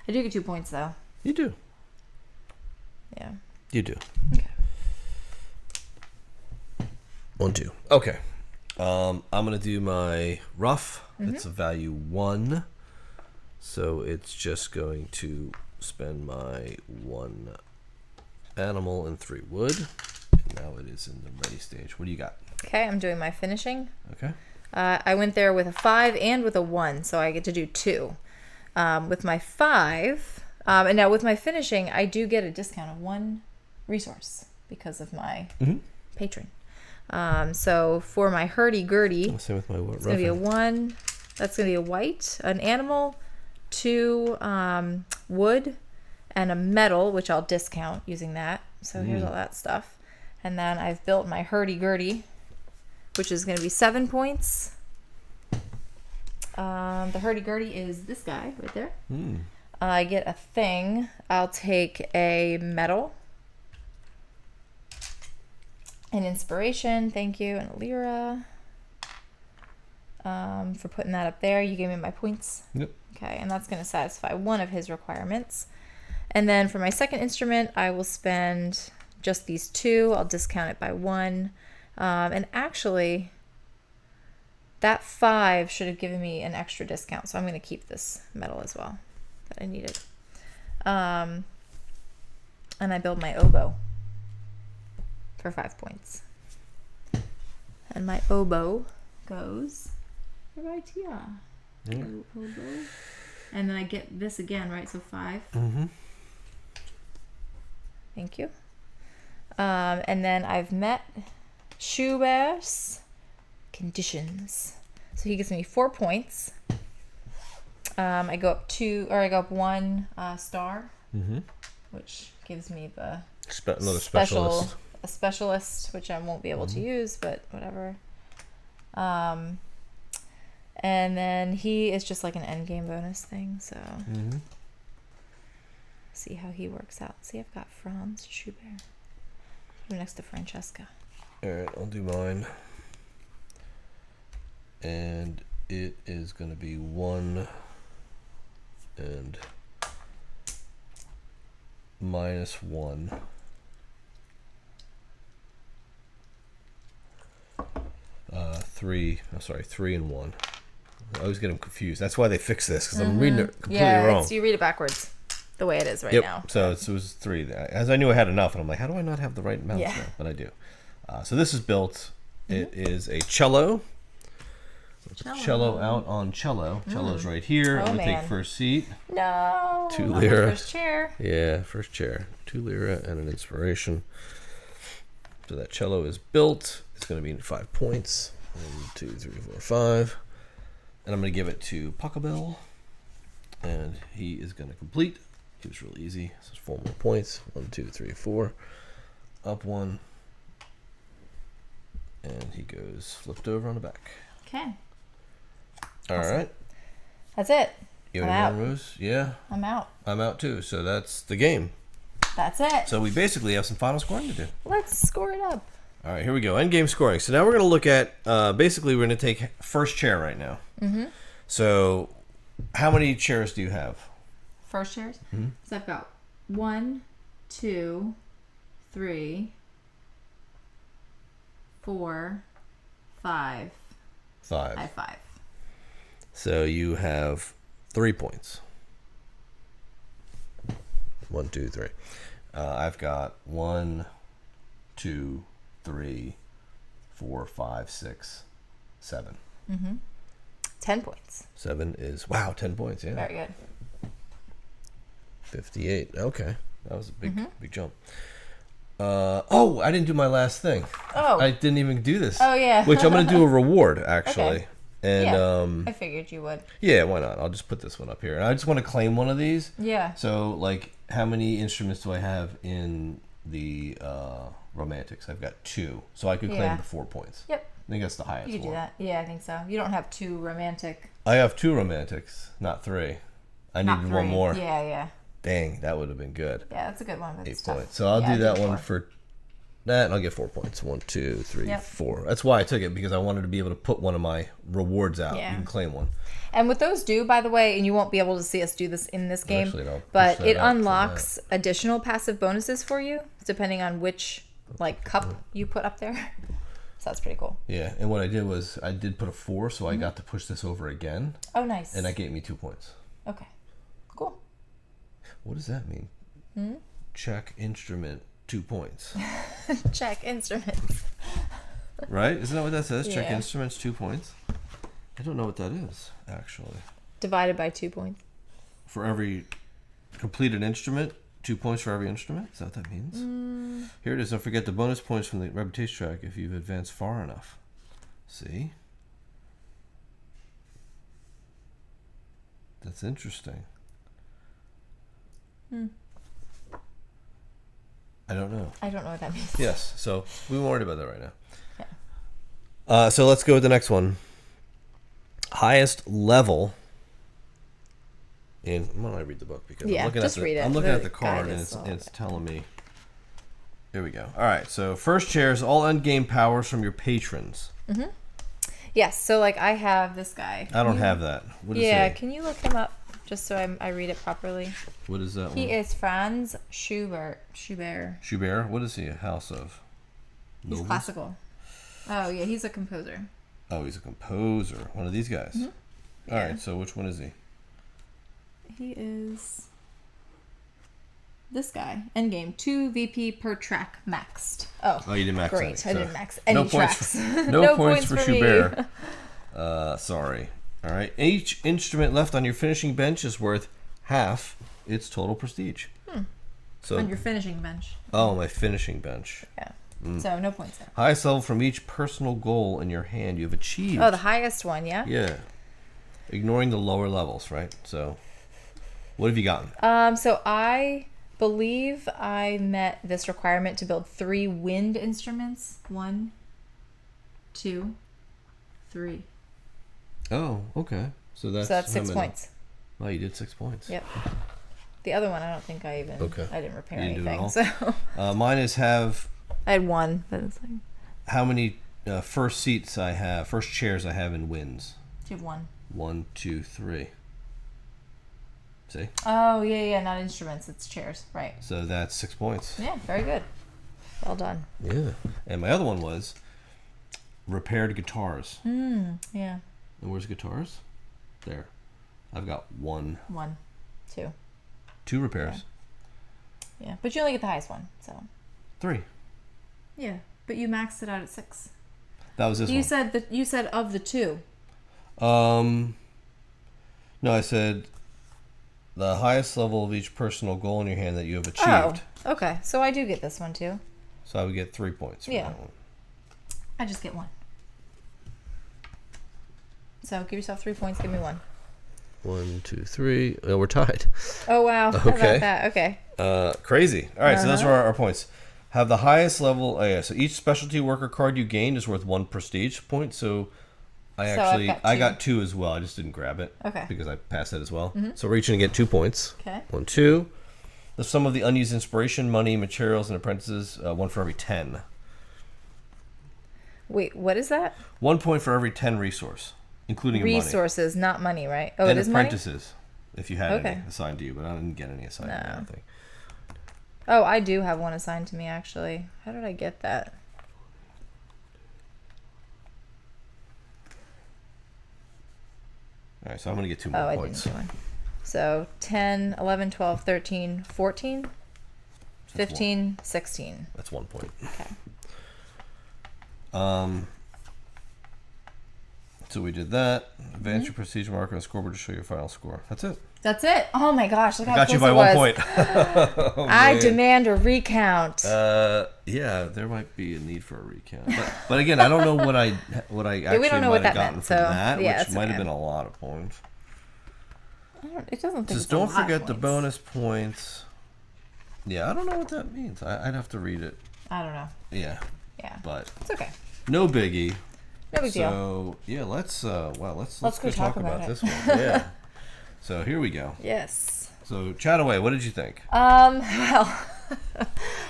B: I do get 2 points, though.
A: You do.
B: Yeah.
A: You do.
B: Okay.
A: 1, 2. Okay. I'm going to do my rough. It's a value 1. So it's just going to spend my 1 animal and 3 wood. And now it is in the ready stage. What do you got?
B: Okay, I'm doing my finishing.
A: Okay.
B: I went there with a 5 and with a 1, so I get to do 2. With my 5, and now with my finishing, I do get a discount of 1 resource because of my patron. So for my hurdy-gurdy,
A: Same with my
B: it's going to be a 1. That's going to be a white, an animal, 2 wood, and a metal, which I'll discount using that. So here's all that stuff. And then I've built my hurdy-gurdy, which is going to be 7 points. The hurdy-gurdy is this guy right there. I get a thing. I'll take a metal, an inspiration, thank you, and a lira for putting that up there. You gave me my points.
A: Yep.
B: Okay, and that's going to satisfy one of his requirements. And then for my second instrument, I will spend just these 2. I'll discount it by 1. And actually, that 5 should have given me an extra discount. So I'm going to keep this medal as well that I needed. And I build my oboe for 5 points. And my oboe goes right here. Oboe. And then I get this again, right? So 5.
A: Mm-hmm.
B: Thank you. And then I've met Schubert's conditions. So he gives me 4 points. I go up 1 star, which gives me the
A: Another specialist.
B: A specialist, which I won't be able to use, but whatever. And then he is just like an end game bonus thing, so see how he works out. See, I've got Franz Schubert. Put him next to Francesca.
A: Alright, I'll do mine. And it is going to be 1 and -1. Three and 1. I always get them confused. That's why they fix this, because I'm reading it completely wrong.
B: You read it backwards, the way it is right now.
A: So it was 3. As I knew I had enough, and I'm like, how do I not have the right amount now? But I do. So this is built. It is a cello. Cello out on cello. Cello's right here. I'm going to take first seat.
B: No.
A: 2 lira.
B: First chair.
A: Yeah, first chair. 2 lira and an inspiration. So that cello is built. It's going to be 5 points. 1, 2, 3, 4, 5. And I'm going to give it to Pachelbel. And he is going to complete. It was really easy. So it's 4 more points. 1, 2, 3, 4. Up 1. And he goes flipped over on the back.
B: Okay.
A: All right.
B: That's it.
A: You have any more moves? Yeah.
B: I'm out.
A: I'm out too. So that's the game.
B: That's it.
A: So we basically have some final scoring to do.
B: Let's score it up.
A: All right, here we go. End game scoring. So now we're going to look at, basically we're going to take first chair right now. So how many chairs do you have?
B: First chairs? So I've got 1, 2, 3, 4, 5.
A: 5.
B: I have 5.
A: So you have 3 points. 1, 2, 3. I've got 1, 2, 3, 4, 5, 6, 7.
B: 10 points.
A: 7 is 10 points. Yeah.
B: Very good.
A: 58. Okay, that was a big jump. I didn't do my last thing. I didn't even do this.
B: Oh yeah.
A: Which I'm going to do a reward actually.
B: Okay.
A: And
B: I figured you would.
A: Yeah, why not? I'll just put this one up here. And I just want to claim one of these.
B: Yeah.
A: So like, how many instruments do I have in the Romantics? I've got 2, so I could claim the 4 points.
B: Yep.
A: I think that's the highest
B: You could
A: one.
B: do that. Yeah, I think so. You don't have 2 romantic.
A: I have 2 Romantics, not 3. I needed 1 more.
B: Yeah.
A: Dang, that would have been good.
B: Yeah, that's a good one.
A: 8 points. So I'll do that one for that, and I'll get 4 points. 1, 2, 3, 4. That's why I took it, because I wanted to be able to put one of my rewards out. You can claim one.
B: And what those do, by the way, and you won't be able to see us do this in this game, but it unlocks additional passive bonuses for you, depending on which cup you put up there. So that's pretty cool.
A: Yeah, and what I did was I did put a 4, so I got to push this over again.
B: Oh, nice.
A: And that gave me 2 points.
B: Okay, cool.
A: What does that mean? Check instrument, 2 points.
B: Check instruments.
A: Right? Isn't that what that says? Check instruments, 2 points. I don't know what that is, actually.
B: Divided by 2 points.
A: For every completed instrument, 2 points for every instrument? Is that what that means? Here it is. Don't forget the bonus points from the reputation track if you've advanced far enough. See? That's interesting. I don't know.
B: I don't know what that means.
A: Yes, so we won't worry about that right now. Yeah. So let's go with the next one. Highest level. And why don't I read the book? Because I'm looking at the card and it's telling me. Here we go. All right, so first chair is all end game powers from your patrons.
B: Yes, so I have this guy.
A: I don't have that. What is he?
B: Can you look him up? just so I read it properly.
A: What is that one?
B: He is Franz Schubert.
A: Schubert? What is he a house of?
B: He's
A: Nobles?
B: classical. Oh, yeah, he's a composer.
A: Oh, he's a composer. One of these guys.
B: Mm-hmm.
A: All right, so which one is he?
B: He is this guy. Endgame. 2 VP per track maxed. Oh,
A: you didn't max
B: great.
A: any,
B: I didn't max any tracks.
A: No points for Schubert. Sorry. All right. Each instrument left on your finishing bench is worth half its total prestige. So
B: on your finishing bench.
A: Oh, my finishing bench.
B: Yeah. So no points there.
A: Highest level from each personal goal in your hand you have achieved.
B: Oh, the highest one, yeah?
A: Yeah. Ignoring the lower levels, right? So what have you gotten?
B: So I believe I met this requirement to build 3 wind instruments. 1, 2, 3.
A: Oh, okay. So that's
B: 6 points.
A: Oh, you did 6 points.
B: Yep. The other one, I don't think I even.
A: Okay.
B: I didn't repair
A: You didn't
B: anything.
A: do it
B: So
A: mine is have.
B: I had 1, but it's like.
A: How many first chairs I have in wins?
B: You have 1.
A: 1, 2, 3. See?
B: Oh yeah, not instruments. It's chairs, right?
A: So that's 6 points.
B: Yeah, very good. Well done.
A: Yeah. And my other one was repaired guitars.
B: Yeah.
A: And where's guitars? There. I've got 1.
B: 1, 2.
A: 2 repairs.
B: Yeah, but you only get the highest one, so.
A: 3.
B: Yeah, but you maxed it out at 6.
A: That was this
B: You
A: one.
B: said you said of the 2.
A: No, I said the highest level of each personal goal in your hand that you have achieved.
B: Oh, okay. So I do get this one too.
A: So I would get 3 points for that one.
B: I just get 1. So give yourself 3 points. Give me 1.
A: 1, 2, 3. Oh, we're tied.
B: Oh wow! How
A: Okay.
B: about that? Okay.
A: Crazy. All right, so those are our points. Have the highest level. Oh, yeah. So each specialty worker card you gained is worth 1 prestige point. So I got 2 as well. I just didn't grab it.
B: Okay.
A: Because I passed it as well. So we're each gonna get 2 points.
B: Okay.
A: 1, 2. The sum of the unused inspiration, money, materials, and apprentices. 1 for every 10.
B: Wait, what is that?
A: 1 point for every 10 resource, including your money.
B: Resources, not money, right? Oh,
A: And
B: it is money.
A: apprentices, if you had
B: Okay.
A: any assigned to you, but I didn't get any assigned to me, I don't think.
B: Oh, I do have 1 assigned to me actually. How did I get that?
A: All right, so I'm going to get 2 more
B: Oh,
A: points.
B: I didn't do 1. So 10, 11, 12, 13, 14, 15, 16.
A: That's 1 point.
B: Okay.
A: So we did that. Advance your prestige marker on the scoreboard to show your final score. That's it.
B: That's it. Oh my gosh! Look how
A: Got you
B: close
A: by
B: it
A: 1
B: was.
A: point. Oh,
B: I
A: man.
B: demand a recount.
A: Yeah, there might be a need for a recount. But again, I don't know what I actually
B: we don't know
A: might
B: what
A: have
B: that
A: gotten
B: meant,
A: from
B: so,
A: that,
B: yeah,
A: which
B: it's
A: might have
B: okay.
A: been a lot of points.
B: It doesn't think
A: Just
B: it's a
A: don't
B: lot of
A: forget the
B: points.
A: bonus points. Yeah, I don't know what that means. I'd have to read it.
B: I don't know.
A: Yeah,
B: Yeah,
A: but
B: it's okay.
A: no biggie.
B: No big deal.
A: So yeah, let's
B: Let's
A: go talk about
B: it.
A: this one. Yeah. So here we go.
B: Yes.
A: So chat away. What did you think?
B: Well,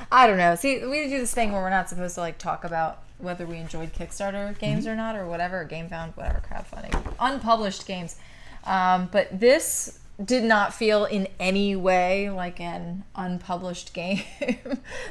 B: I don't know. See, we do this thing where we're not supposed to like talk about whether we enjoyed Kickstarter games or not, or whatever, or GameFound, whatever, crowdfunding, unpublished games. But this did not feel in any way like an unpublished game.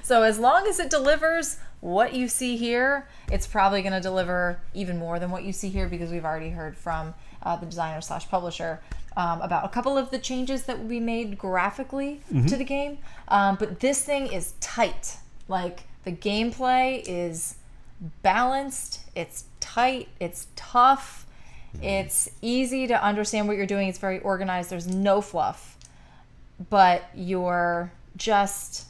B: So as long as it delivers what you see here, it's probably going to deliver even more than what you see here, because we've already heard from the designer / publisher about a couple of the changes that will be made graphically to the game. But this thing is tight. Like, the gameplay is balanced, it's tight, it's tough, it's easy to understand what you're doing, it's very organized, there's no fluff, but you're just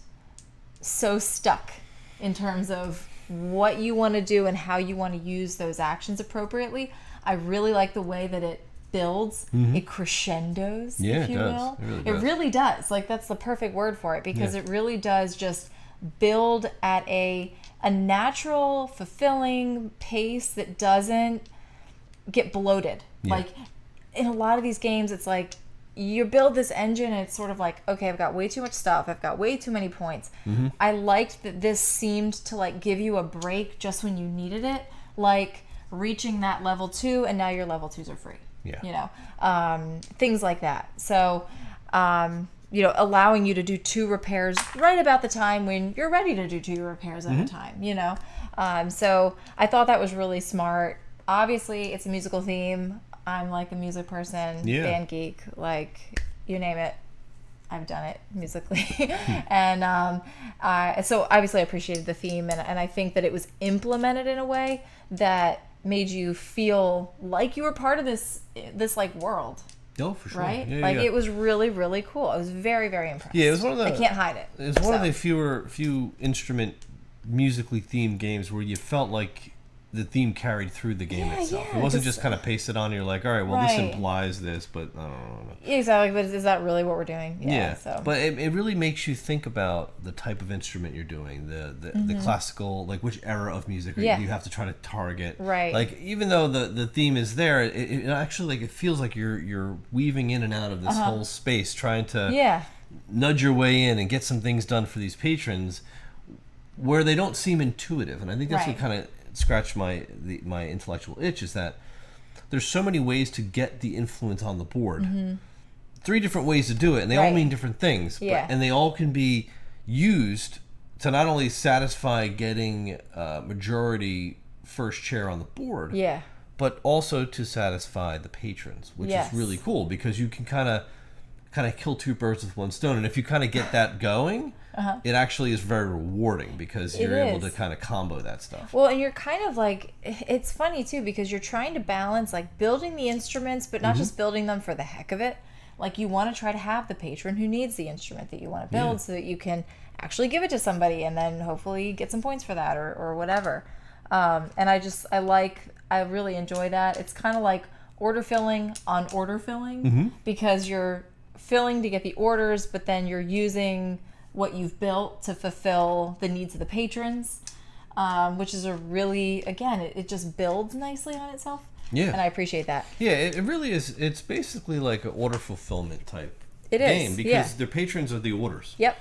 B: so stuck in terms of what you want to do and how you want to use those actions appropriately. I really like the way that it builds, it crescendos,
A: Yeah,
B: if you
A: it does.
B: will.
A: It really
B: It
A: does.
B: really does. Like, that's the perfect word for it, because
A: Yeah.
B: it really does just build at a natural, fulfilling pace that doesn't get bloated.
A: Yeah.
B: Like, in a lot of these games, it's like you build this engine and it's sort of like, okay, I've got way too much stuff, I've got way too many points. I liked that this seemed to like give you a break just when you needed it, like reaching that level 2 and now your level 2s are free.
A: Yeah.
B: Things like that. So, allowing you to do 2 repairs right about the time when you're ready to do 2 repairs at a time, so I thought that was really smart. Obviously, it's a musical theme. I'm like a music person, band geek, like you name it. I've done it musically. And so obviously I appreciated the theme, and I think that it was implemented in a way that made you feel like you were part of this like world.
A: Oh, for sure.
B: Right?
A: Yeah,
B: it was really, really cool. I was very, very impressed.
A: Yeah, it was one of the...
B: I can't hide it.
A: It was one of the few instrument musically themed games where you felt like the theme carried through the game itself. It wasn't just kind of pasted on. You're like, all right, well, this implies this, but I don't know.
B: Exactly, but is that really what we're doing?
A: Yeah.
B: So.
A: But it really makes you think about the type of instrument you're doing, the classical, like which era of music you have to try to target.
B: Right.
A: Like even though the theme is there, it actually like it feels like you're weaving in and out of this whole space, trying to nudge your way in and get some things done for these patrons where they don't seem intuitive. And I think that's what kind of scratched my intellectual itch, is that there's so many ways to get the influence on the board. 3 different ways to do it, and they all mean different things. And they all can be used to not only satisfy getting majority first chair on the board, but also to satisfy the patrons, which is really cool because you can kind of kill 2 birds with 1 stone. And if you kind of get that going, it actually is very rewarding because you're able to kind of combo that stuff.
B: Well, and you're kind of like, it's funny too because you're trying to balance like building the instruments, but not just building them for the heck of it. Like you want to try to have the patron who needs the instrument that you want to build so that you can actually give it to somebody and then hopefully get some points for that or whatever. And I really enjoy that. It's kind of like order filling on order filling because you're filling to get the orders, but then you're using what you've built to fulfill the needs of the patrons, which is a really, again, it just builds nicely on itself. Yeah. And I appreciate that.
A: Yeah, it really is. It's basically like an order fulfillment type game because their patrons are the orders.
B: Yep.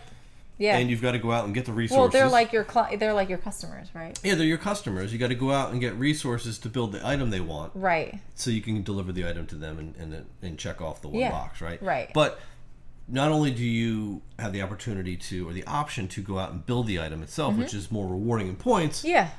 B: Yeah.
A: And you've got to go out and get the resources.
B: Well, they're like your customers, right?
A: Yeah, they're your customers. You got to go out and get resources to build the item they want.
B: Right.
A: So you can deliver the item to them and check off the 1 box, right?
B: Right.
A: But not only do you have the opportunity or the option to go out and build the item itself, which is more rewarding in points.
B: Yeah.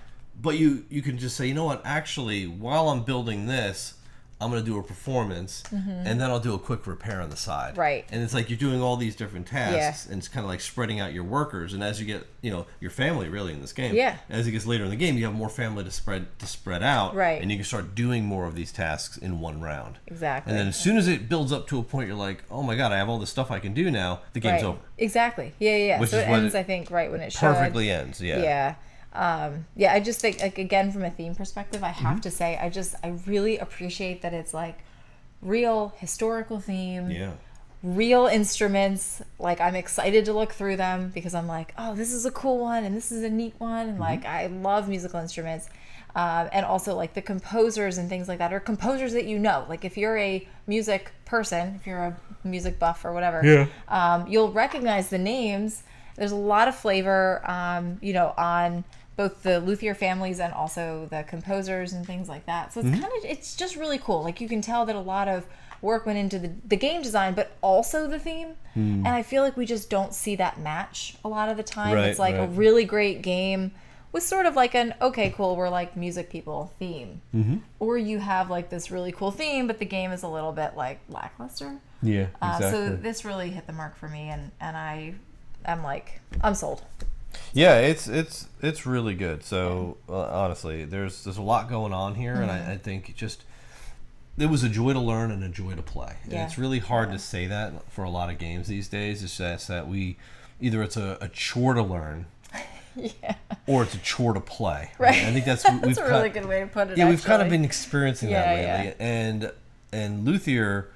A: But you can just say, you know what, actually, while I'm building this, I'm going to do a performance, and then I'll do a quick repair on the side.
B: Right.
A: And it's like you're doing all these different tasks, and it's kind of like spreading out your workers. And as you get, your family really in this game.
B: Yeah.
A: As it gets later in the game, you have more family to spread out.
B: Right.
A: And you can start doing more of these tasks in 1 round.
B: Exactly.
A: And then as soon as it builds up to a point, you're like, oh my God, I have all this stuff I can do now. The game's over.
B: Exactly. Yeah.
A: Which
B: so
A: is
B: it ends, I think, right when it should.
A: Perfectly ends. Yeah.
B: Yeah. I just think, like, again, from a theme perspective, I have to say, I really appreciate that it's like real historical theme.
A: Yeah.
B: Real instruments. Like, I'm excited to look through them because I'm like, oh, this is a cool one and this is a neat one. And like, I love musical instruments. And also like the composers and things like that, or composers that like if you're a music person, if you're a music buff or whatever, you'll recognize the names. There's a lot of flavor, on both the Luthier families and also the composers and things like that. So it's it's just really cool. Like you can tell that a lot of work went into the game design, but also the theme. And I feel like we just don't see that match a lot of the time. It's like a really great game with sort of like an, okay, cool, we're like music people theme. Or you have like this really cool theme, but the game is a little bit like lackluster.
A: Yeah, exactly.
B: So this really hit the mark for me, and I'm sold.
A: Yeah, it's really good. So honestly, there's a lot going on here, and I think it was a joy to learn and a joy to play. And it's really hard to say that for a lot of games these days. It's just that it's a chore to learn, or it's a chore to play.
B: Right.
A: I think that's
B: that's a really good way to put it.
A: Yeah, we've kind of been experiencing that lately, and Luthier.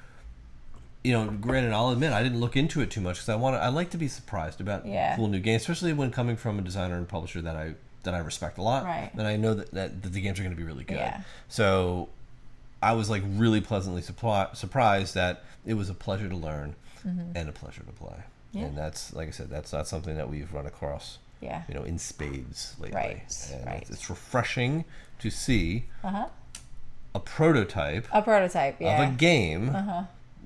A: Granted, I'll admit I didn't look into it too much because I like to be surprised about cool new games, especially when coming from a designer and publisher that I respect a lot, and I know that the games are going to be really good. Yeah. So I was like really pleasantly surprised that it was a pleasure to learn and a pleasure to play. Yeah. And that's, like I said, that's not something that we've run across. In spades lately.
B: Right.
A: And it's refreshing to see a prototype.
B: A prototype, yeah.
A: Of a game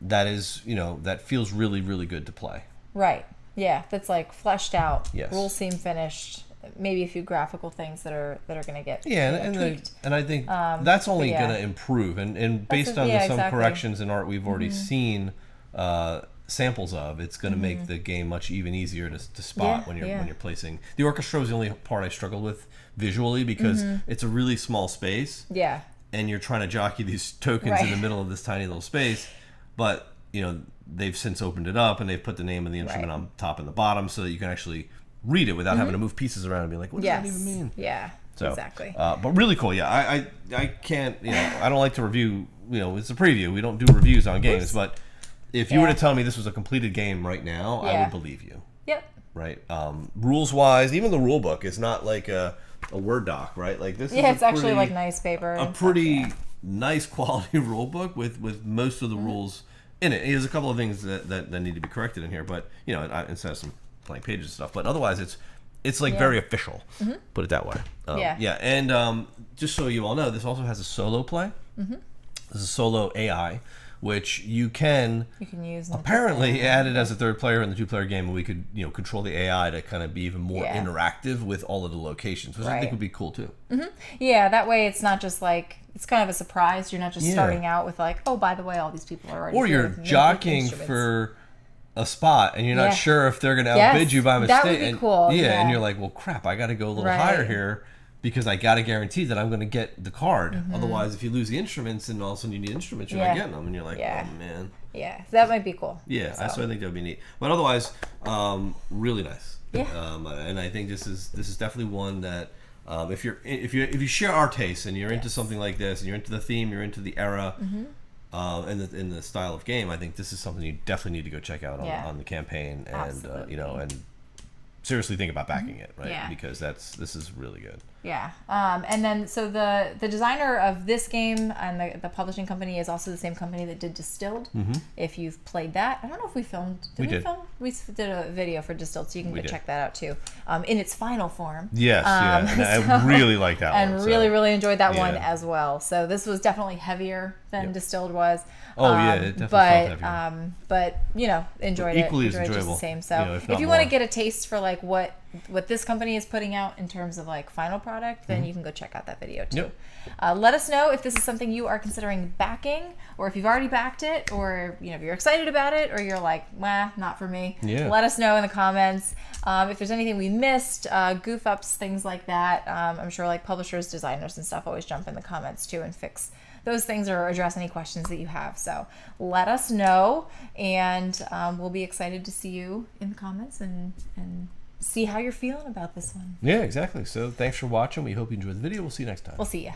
A: that is, that feels really, really good to play.
B: Right. Yeah, that's like fleshed out.
A: Yes.
B: Rules seem finished. Maybe a few graphical things that are going to get tweaked.
A: And I think that's only going to improve. And based on some corrections in art we've already seen samples of, it's going to make the game much even easier to spot when you're placing. The orchestra was the only part I struggled with visually because it's a really small space.
B: Yeah.
A: And you're trying to jockey these tokens in the middle of this tiny little space, but they've since opened it up and they've put the name of the instrument on top and the bottom so that you can actually read it without having to move pieces around and be like, what does that even mean?
B: Yeah, so, exactly.
A: But really cool. Yeah, I can't, I don't like to review, it's a preview. We don't do reviews on games, but if you were to tell me this was a completed game right now, I would believe you.
B: Yep.
A: Right. Rules wise, even the rule book is not like a Word doc, right? Like this.
B: Yeah, it's actually like nice paper.
A: A pretty nice quality rule book with most of the rules in it. There's a couple of things that need to be corrected in here, but instead of some blank pages and stuff, but otherwise it's like very official. Put it that way. And just so you all know, this also has a solo play. This is a solo AI, which you can
B: use
A: apparently add it as a third player in the 2-player game, and we could control the AI to kind of be even more interactive with all of the locations, which I think would be cool too.
B: Yeah, that way it's not just like it's kind of a surprise. You're not just starting out with like, oh, by the way, all these people are already
A: or you're jockeying for a spot and you're not sure if they're going to outbid you by mistake.
B: That would be cool.
A: And you're like, well, crap, I got to go a little higher here because I got to guarantee that I'm going to get the card. Otherwise, if you lose the instruments and all of a sudden you need instruments, you're not getting them, and you're like, oh man.
B: Yeah, that might be cool.
A: Yeah, so I think that would be neat. But otherwise, really nice. And I think this is definitely one that if you share our tastes and you're into something like this and you're into the theme, you're into the era. And in the style of game, I think this is something you definitely need to go check out on the campaign, and and seriously think about backing it, right?
B: Yeah.
A: Because this is really good.
B: Yeah. And then so the designer of this game and the publishing company is also the same company that did Distilled. If you've played that, I don't know if we filmed. We did a video for Distilled, so you can go check that out too. In its final form.
A: Yes. And I really like that one.
B: And really enjoyed that one as well. So this was definitely heavier than Distilled was.
A: It definitely felt heavier.
B: But enjoyed it.
A: Equally as
B: enjoyed
A: enjoyable.
B: Just the same. So if you want to get a taste for like what this company is putting out in terms of like final product, then you can go check out that video too. Let us know if this is something you are considering backing, or if you've already backed it, or if you're excited about it, or you're like, not for me. Let us know in the comments. If there's anything we missed, goof ups, things like that. I'm sure like publishers, designers, and stuff always jump in the comments too and fix those things or address any questions that you have. So let us know, and we'll be excited to see you in the comments and see how you're feeling about this one.
A: Yeah, exactly. So thanks for watching. We hope you enjoyed the video. We'll see you next time.
B: We'll see ya.